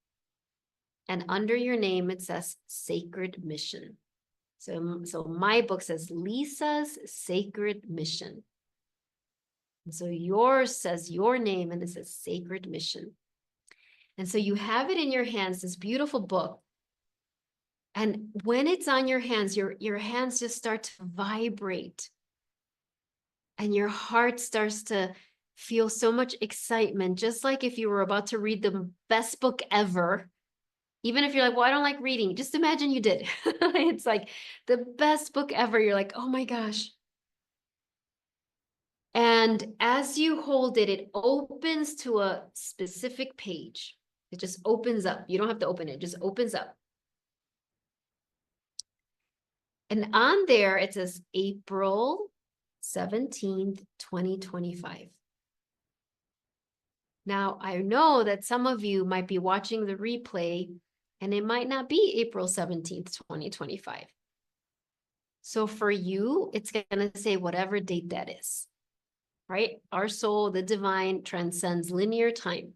And under your name, it says Sacred Mission. So my book says Lisa's Sacred Mission. And so yours says your name and it says Sacred Mission. And so you have it in your hands, this beautiful book. And when it's on your hands, your hands just start to vibrate. And your heart starts to feel so much excitement, just like if you were about to read the best book ever. Even if you're like, well, I don't like reading, just imagine you did. It's like the best book ever. You're like, oh my gosh. And as you hold it, it opens to a specific page. It just opens up. You don't have to open it, it just opens up. And on there, it says April 17th, 2025. Now, I know that some of you might be watching the replay and it might not be April 17th, 2025. So for you, it's going to say whatever date that is, right? Our soul, the divine, transcends linear time.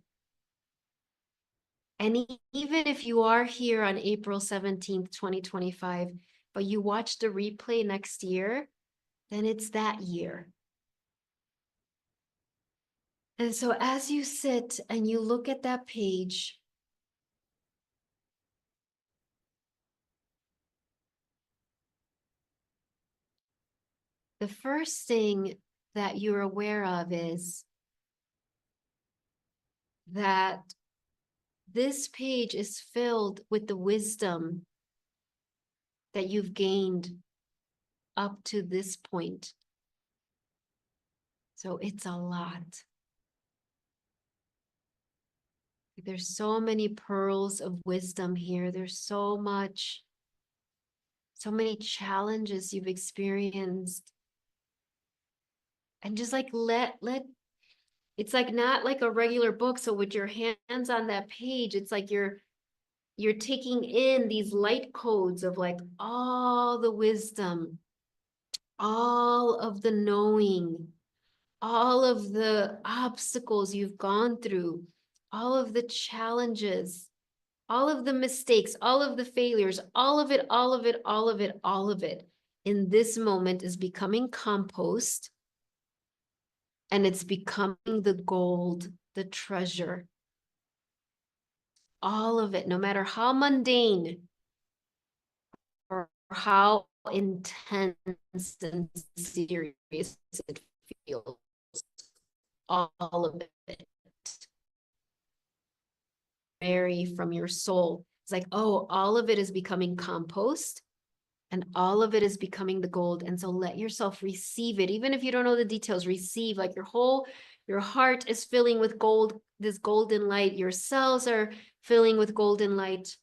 And even if you are here on April 17th, 2025, but you watch the replay next year, then it's that year. And so as you sit and you look at that page, the first thing that you're aware of is that this page is filled with the wisdom that you've gained up to this point. So it's a lot. There's so many pearls of wisdom here. There's so much, so many challenges you've experienced. And just like let it's like not like a regular book. So with your hands on that page, it's like you're taking in these light codes of like all the wisdom, all of the knowing, all of the obstacles you've gone through, all of the challenges, all of the mistakes, all of the failures, all of it, all of it, all of it, all of it in this moment is becoming compost, and it's becoming the gold, the treasure, all of it, no matter how mundane or how intense and serious it feels, all of it. Mary, from your soul. It's like, oh, all of it is becoming compost and all of it is becoming the gold. And so let yourself receive it. Even if you don't know the details, receive, like your heart is filling with gold, this golden light. Your cells are filling with golden light.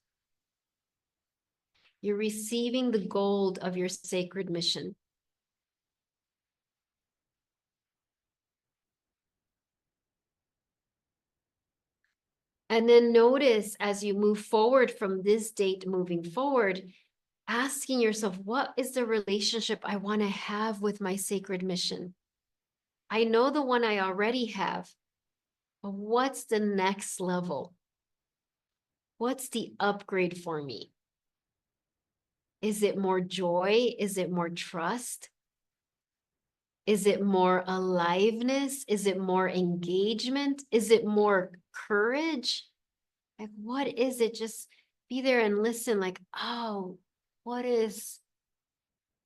You're receiving the gold of your sacred mission. And then notice as you move forward from this date moving forward, asking yourself, what is the relationship I want to have with my sacred mission? I know the one I already have, but what's the next level? What's the upgrade for me? Is it more joy? Is it more trust? Is it more aliveness? Is it more engagement? Is it more courage? Like, what is it? Just be there and listen, like, oh, what is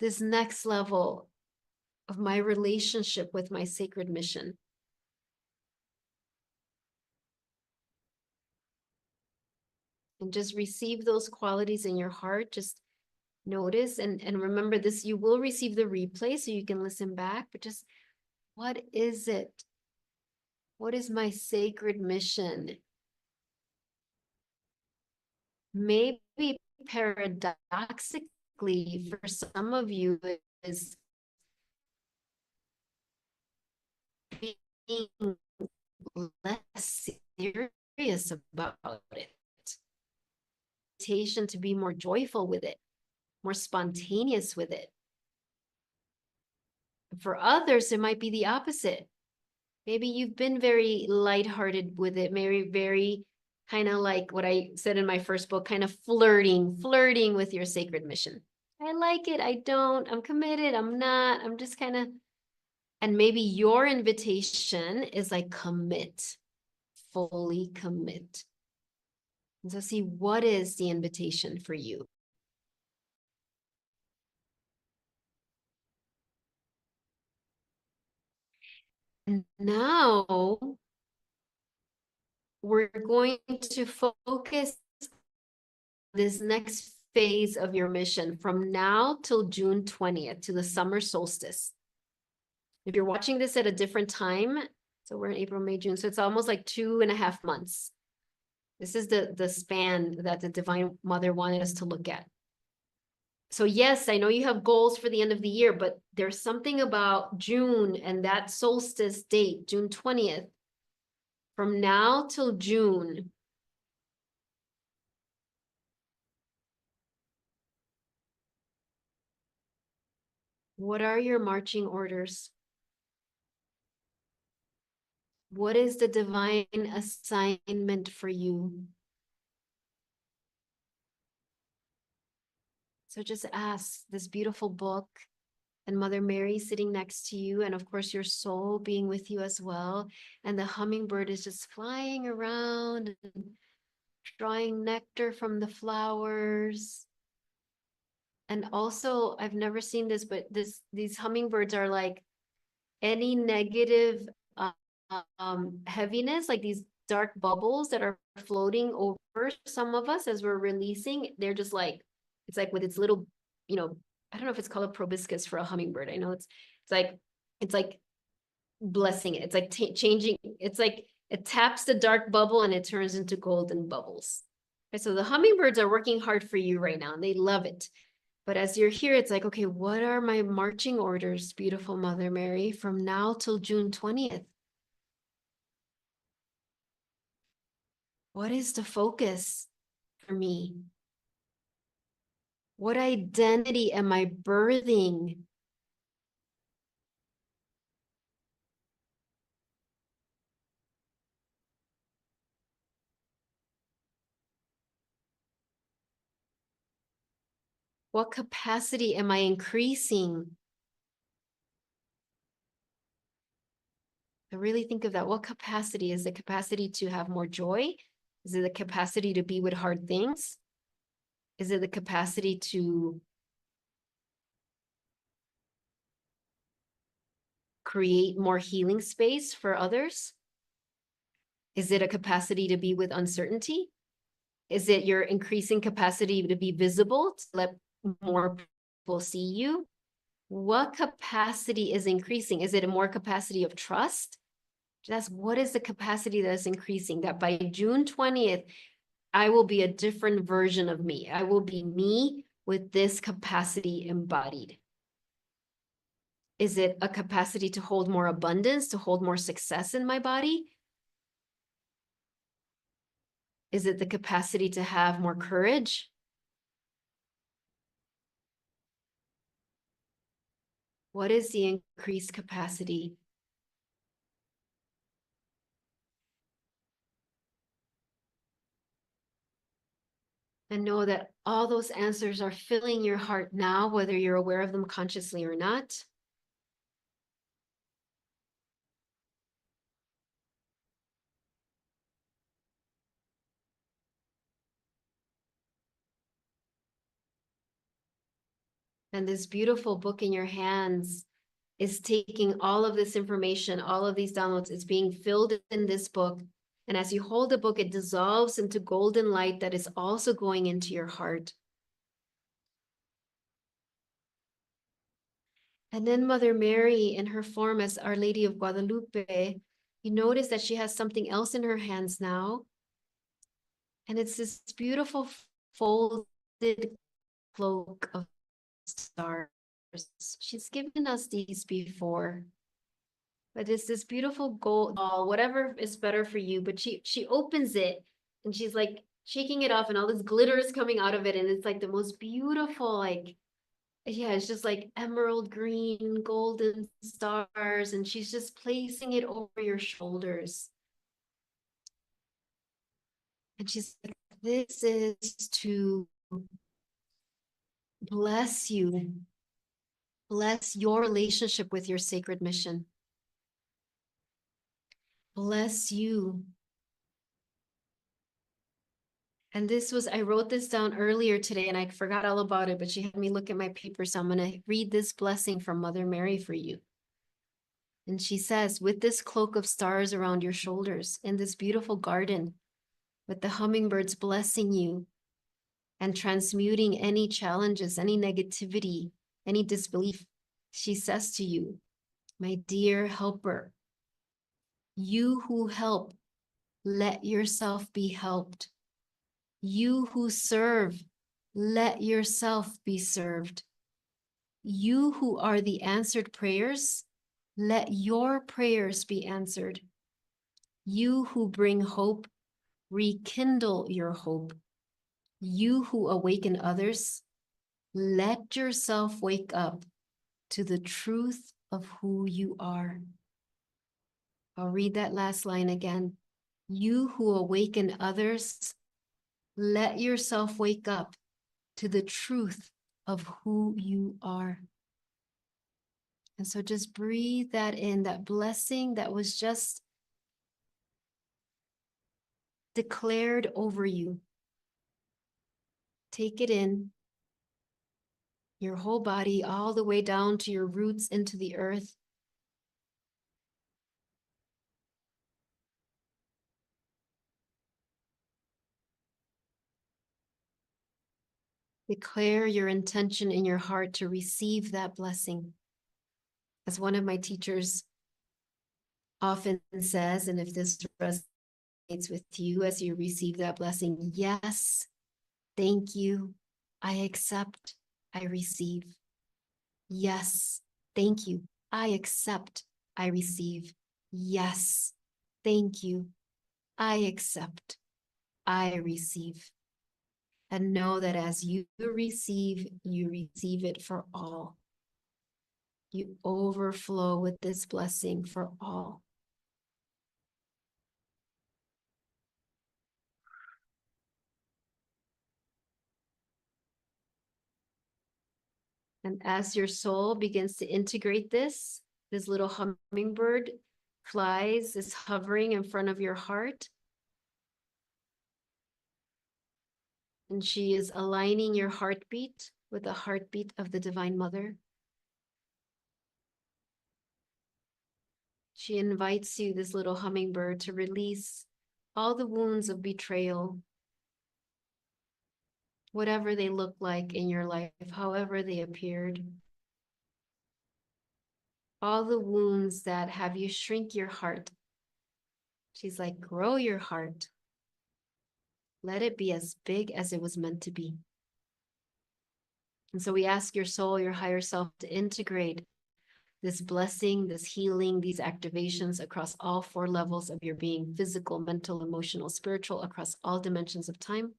this next level of my relationship with my sacred mission? And just receive those qualities in your heart. Just notice and remember this, you will receive the replay so you can listen back, but just what is it? What is my sacred mission? Maybe paradoxically for some of you is being less serious about it. Invitation to be more joyful with it, more spontaneous with it. For others, it might be the opposite. Maybe you've been very lighthearted with it, maybe very kind of like what I said in my first book, kind of flirting with your sacred mission. I like it, I don't, I'm committed, I'm not, I'm just kind of, and maybe your invitation is like commit, fully commit. And so see, what is the invitation for you? And now we're going to focus this next phase of your mission from now till June 20th, to the summer solstice. If you're watching this at a different time, so we're in April, May, June, so it's almost like 2.5 months. This is the span that the Divine Mother wanted us to look at. So yes, I know you have goals for the end of the year, but there's something about June and that solstice date, June 20th, from now till June. What are your marching orders? What is the divine assignment for you? So just ask this beautiful book and Mother Mary sitting next to you, and of course your soul being with you as well. And the hummingbird is just flying around and drawing nectar from the flowers. And also, I've never seen this, but these hummingbirds are like any negative heaviness, like these dark bubbles that are floating over some of us as we're releasing, they're just like, it's like with its little, I don't know if it's called a proboscis for a hummingbird. I know it's like blessing it. It's like changing. It taps the dark bubble and it turns into golden bubbles. Okay, so the hummingbirds are working hard for you right now and they love it. But as you're here, it's like, okay, what are my marching orders, beautiful Mother Mary, from now till June 20th? What is the focus for me? What identity am I birthing? What capacity am I increasing? I really think of that. What capacity? Is the capacity to have more joy? Is it the capacity to be with hard things? Is it the capacity to create more healing space for others? Is it a capacity to be with uncertainty? Is it your increasing capacity to be visible, to let more people see you? What capacity is increasing? Is it a more capacity of trust? That's what is the capacity that's increasing? That by June 20th, I will be a different version of me. I will be me with this capacity embodied. Is it a capacity to hold more abundance, to hold more success in my body? Is it the capacity to have more courage? What is the increased capacity? And know that all those answers are filling your heart now, whether you're aware of them consciously or not. And this beautiful book in your hands is taking all of this information, all of these downloads, it's being filled in this book. And as you hold the book, it dissolves into golden light that is also going into your heart. And then Mother Mary, in her form as Our Lady of Guadalupe, you notice that she has something else in her hands now. And it's this beautiful folded cloak of stars. She's given us these before. But it's this beautiful gold ball, whatever is better for you. But she opens it and she's like shaking it off, and all this glitter is coming out of it. And it's like the most beautiful, like, yeah, it's just like emerald green, golden stars. And she's just placing it over your shoulders. And she's like, this is to bless you, bless your relationship with your sacred mission. Bless you. And this was, I wrote this down earlier today and I forgot all about it, but she had me look at my paper. So I'm going to read this blessing from Mother Mary for you. And she says, with this cloak of stars around your shoulders in this beautiful garden, with the hummingbirds blessing you and transmuting any challenges, any negativity, any disbelief, she says to you, my dear helper, you who help, let yourself be helped. You who serve, let yourself be served. You who are the answered prayers, let your prayers be answered. You who bring hope, rekindle your hope. You who awaken others, let yourself wake up to the truth of who you are. I'll read that last line again. You who awaken others, let yourself wake up to the truth of who you are. And so just breathe that in, that blessing that was just declared over you. Take it in, your whole body, all the way down to your roots into the earth. Declare your intention in your heart to receive that blessing. As one of my teachers often says, and if this resonates with you as you receive that blessing, yes, thank you, I accept, I receive. Yes, thank you, I accept, I receive. Yes, thank you, I accept, I receive. And know that as you receive it for all. You overflow with this blessing for all. And as your soul begins to integrate this little hummingbird flies, is hovering in front of your heart. And she is aligning your heartbeat with the heartbeat of the Divine Mother. She invites you, this little hummingbird, to release all the wounds of betrayal, whatever they look like in your life, however they appeared. All the wounds that have you shrink your heart. She's like, grow your heart. Let it be as big as it was meant to be. And so we ask your soul, your higher self, to integrate this blessing, this healing, these activations across all 4 levels of your being: physical, mental, emotional, spiritual, across all dimensions of time.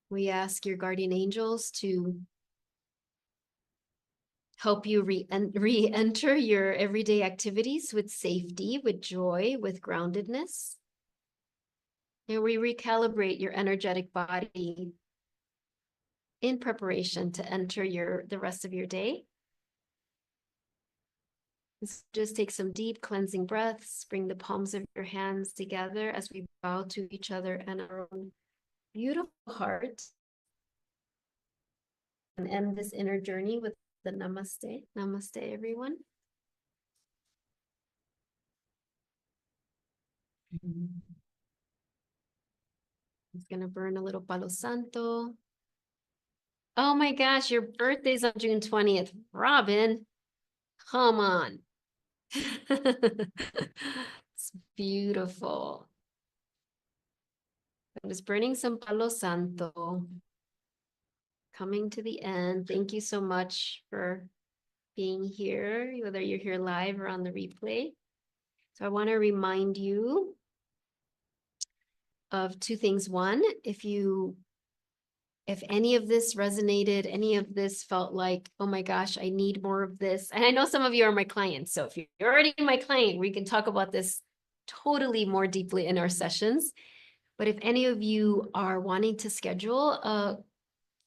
We ask your guardian angels to help you re-enter your everyday activities with safety, with joy, with groundedness. And we recalibrate your energetic body in preparation to enter the rest of your day. Just take some deep cleansing breaths. Bring the palms of your hands together as we bow to each other and our own beautiful heart. And end this inner journey with the namaste. Namaste, everyone. I'm just gonna burn a little Palo Santo. Oh my gosh, your birthday's on June 20th. Robin, come on. It's beautiful. I'm just burning some Palo Santo. Coming to the end. Thank you so much for being here, whether you're here live or on the replay. So I want to remind you of 2 things. One, if any of this resonated, any of this felt like, oh my gosh, I need more of this. And I know some of you are my clients. So if you're already my client, we can talk about this totally more deeply in our sessions. But if any of you are wanting to schedule a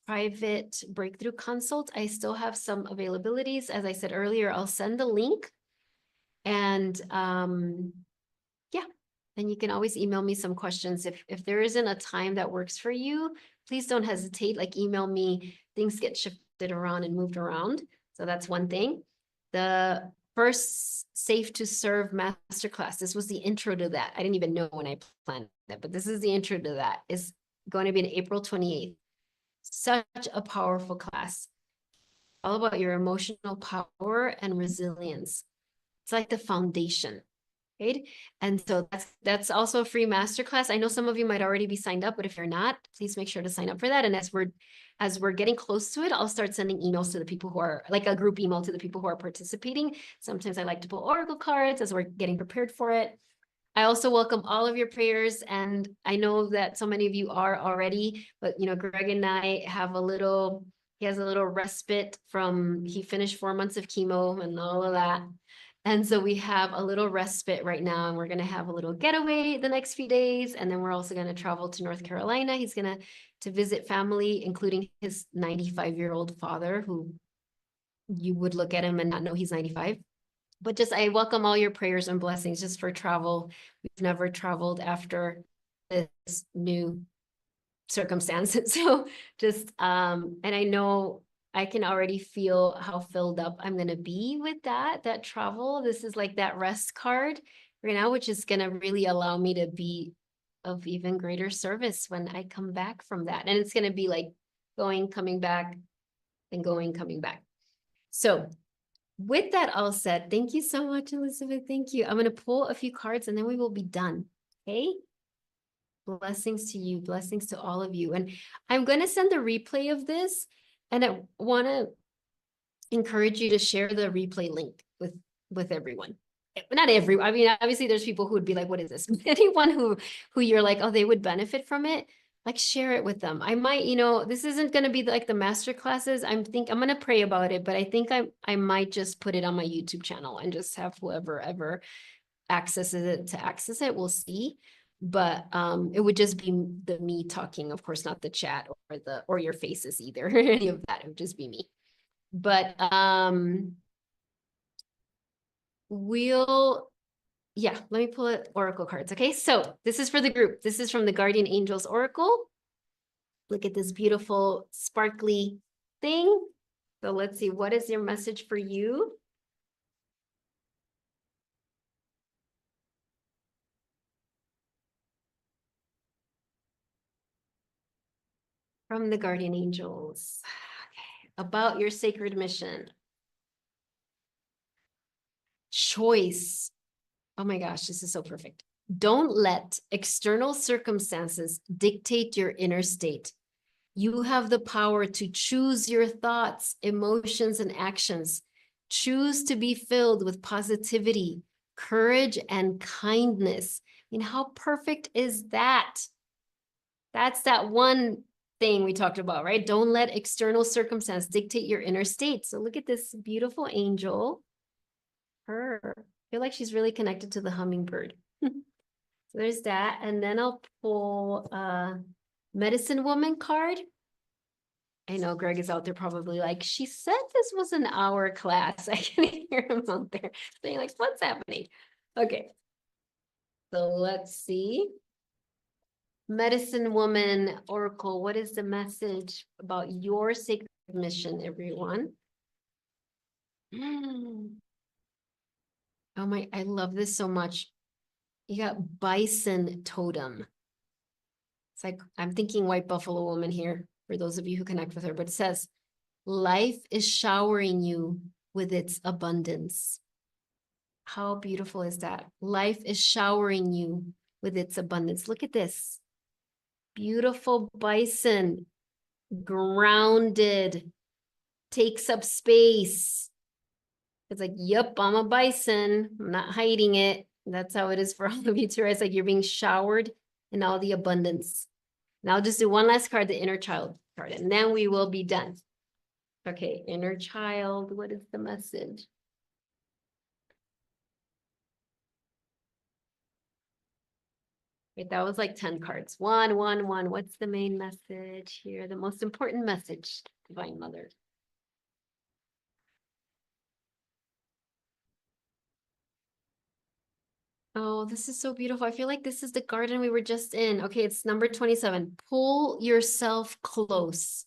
private breakthrough consult, I still have some availabilities. As I said earlier, I'll send the link. And yeah, and you can always email me some questions. If there isn't a time that works for you, please don't hesitate. Like, email me. Things get shifted around and moved around. So that's one thing. The first Safe to Serve masterclass, this was the intro to that. I didn't even know when I planned that, but this is the intro to that. Is going to be on April 28th. Such a powerful class. All about your emotional power and resilience. It's like the foundation, right? And so that's also a free masterclass. I know some of you might already be signed up, but if you're not, please make sure to sign up for that. And as we're getting close to it, I'll start sending emails to the people who are, like a group email to the people who are participating. Sometimes I like to pull oracle cards as we're getting prepared for it. I also welcome all of your prayers, and I know that so many of you are already, but Greg and I have he has a little respite from, he finished 4 months of chemo and all of that. And so we have a little respite right now, and we're going to have a little getaway the next few days. And then we're also going to travel to North Carolina. He's going to visit family, including his 95-year-old father, who you would look at him and not know he's 95. But just, I welcome all your prayers and blessings just for travel. We've never traveled after this new circumstances. So just, and I know I can already feel how filled up I'm going to be with that travel. This is like that rest card right now, which is going to really allow me to be of even greater service when I come back from that. And it's going to be like going, coming back, and going, coming back. So with that all said, thank you so much, Elizabeth. Thank you. I'm going to pull a few cards and then we will be done. Okay. Blessings to you. Blessings to all of you. And I'm going to send a replay of this. And I want to encourage you to share the replay link with everyone. Not everyone. I mean, obviously there's people who would be like, what is this? Anyone who you're like, oh, they would benefit from it. Like share it with them. I might, this isn't going to be like the master classes. I'm going to pray about it, but I think I might just put it on my YouTube channel and just have whoever ever accesses it to access it. We'll see. But it would just be the me talking, of course, not the chat or your faces either. Any of that. It would just be me. But let me pull it oracle cards. Okay, so this is for the group. This is from the Guardian Angels Oracle. Look at this beautiful sparkly thing. So let's see, what is your message for you? From the Guardian Angels. Okay. About your sacred mission. Choice. Oh my gosh, this is so perfect. Don't let external circumstances dictate your inner state. You have the power to choose your thoughts, emotions, and actions. Choose to be filled with positivity, courage, and kindness. I mean, how perfect is that? That's that one thing we talked about, right? Don't let external circumstance dictate your inner state. So look at this beautiful angel. Her. I feel like she's really connected to the hummingbird. So there's that. And then I'll pull a medicine woman card. I know Greg is out there probably like, she said this was an hour class. I can hear him out there saying like, what's happening? Okay. So let's see. Medicine woman oracle, what is the message about your sacred mission, everyone? Oh my, I love this so much. You got bison totem. It's like, I'm thinking white buffalo woman here for those of you who connect with her, but it says, life is showering you with its abundance. How beautiful is that? Life is showering you with its abundance. Look at this. Beautiful bison, grounded, takes up space. It's like, yep, I'm a bison. I'm not hiding it. That's how it is for all of you too. It's like you're being showered in all the abundance. Now I'll just do one last card, the inner child card, and then we will be done. Okay, inner child, what is the message? Wait, that was like 10 cards. One. What's the main message here? The most important message, Divine Mother. Oh, this is so beautiful. I feel like this is the garden we were just in. Okay, it's number 27. Pull yourself close.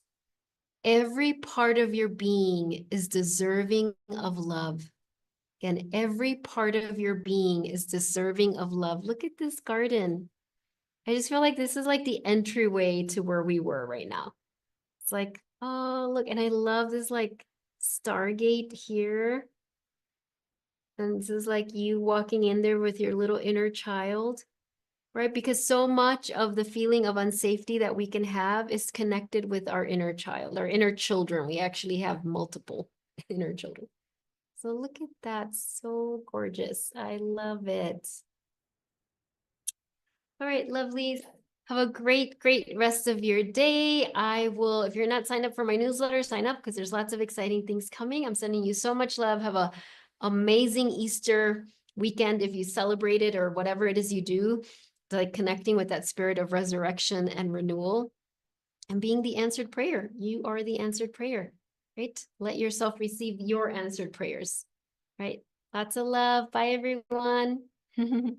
Every part of your being is deserving of love. Again, every part of your being is deserving of love. Look at this garden. I just feel like this is like the entryway to where we were right now. It's like, oh, look, and I love this like Stargate here. And this is like you walking in there with your little inner child, right? Because so much of the feeling of unsafety that we can have is connected with our inner child, our inner children. We actually have multiple inner children. So look at that, so gorgeous. I love it. All right, lovelies. Have a great, great rest of your day. I will, if you're not signed up for my newsletter, sign up because there's lots of exciting things coming. I'm sending you so much love. Have a amazing Easter weekend if you celebrate it or whatever it is you do, like connecting with that spirit of resurrection and renewal and being the answered prayer. You are the answered prayer, right? Let yourself receive your answered prayers, right? Lots of love. Bye, everyone. Mhm.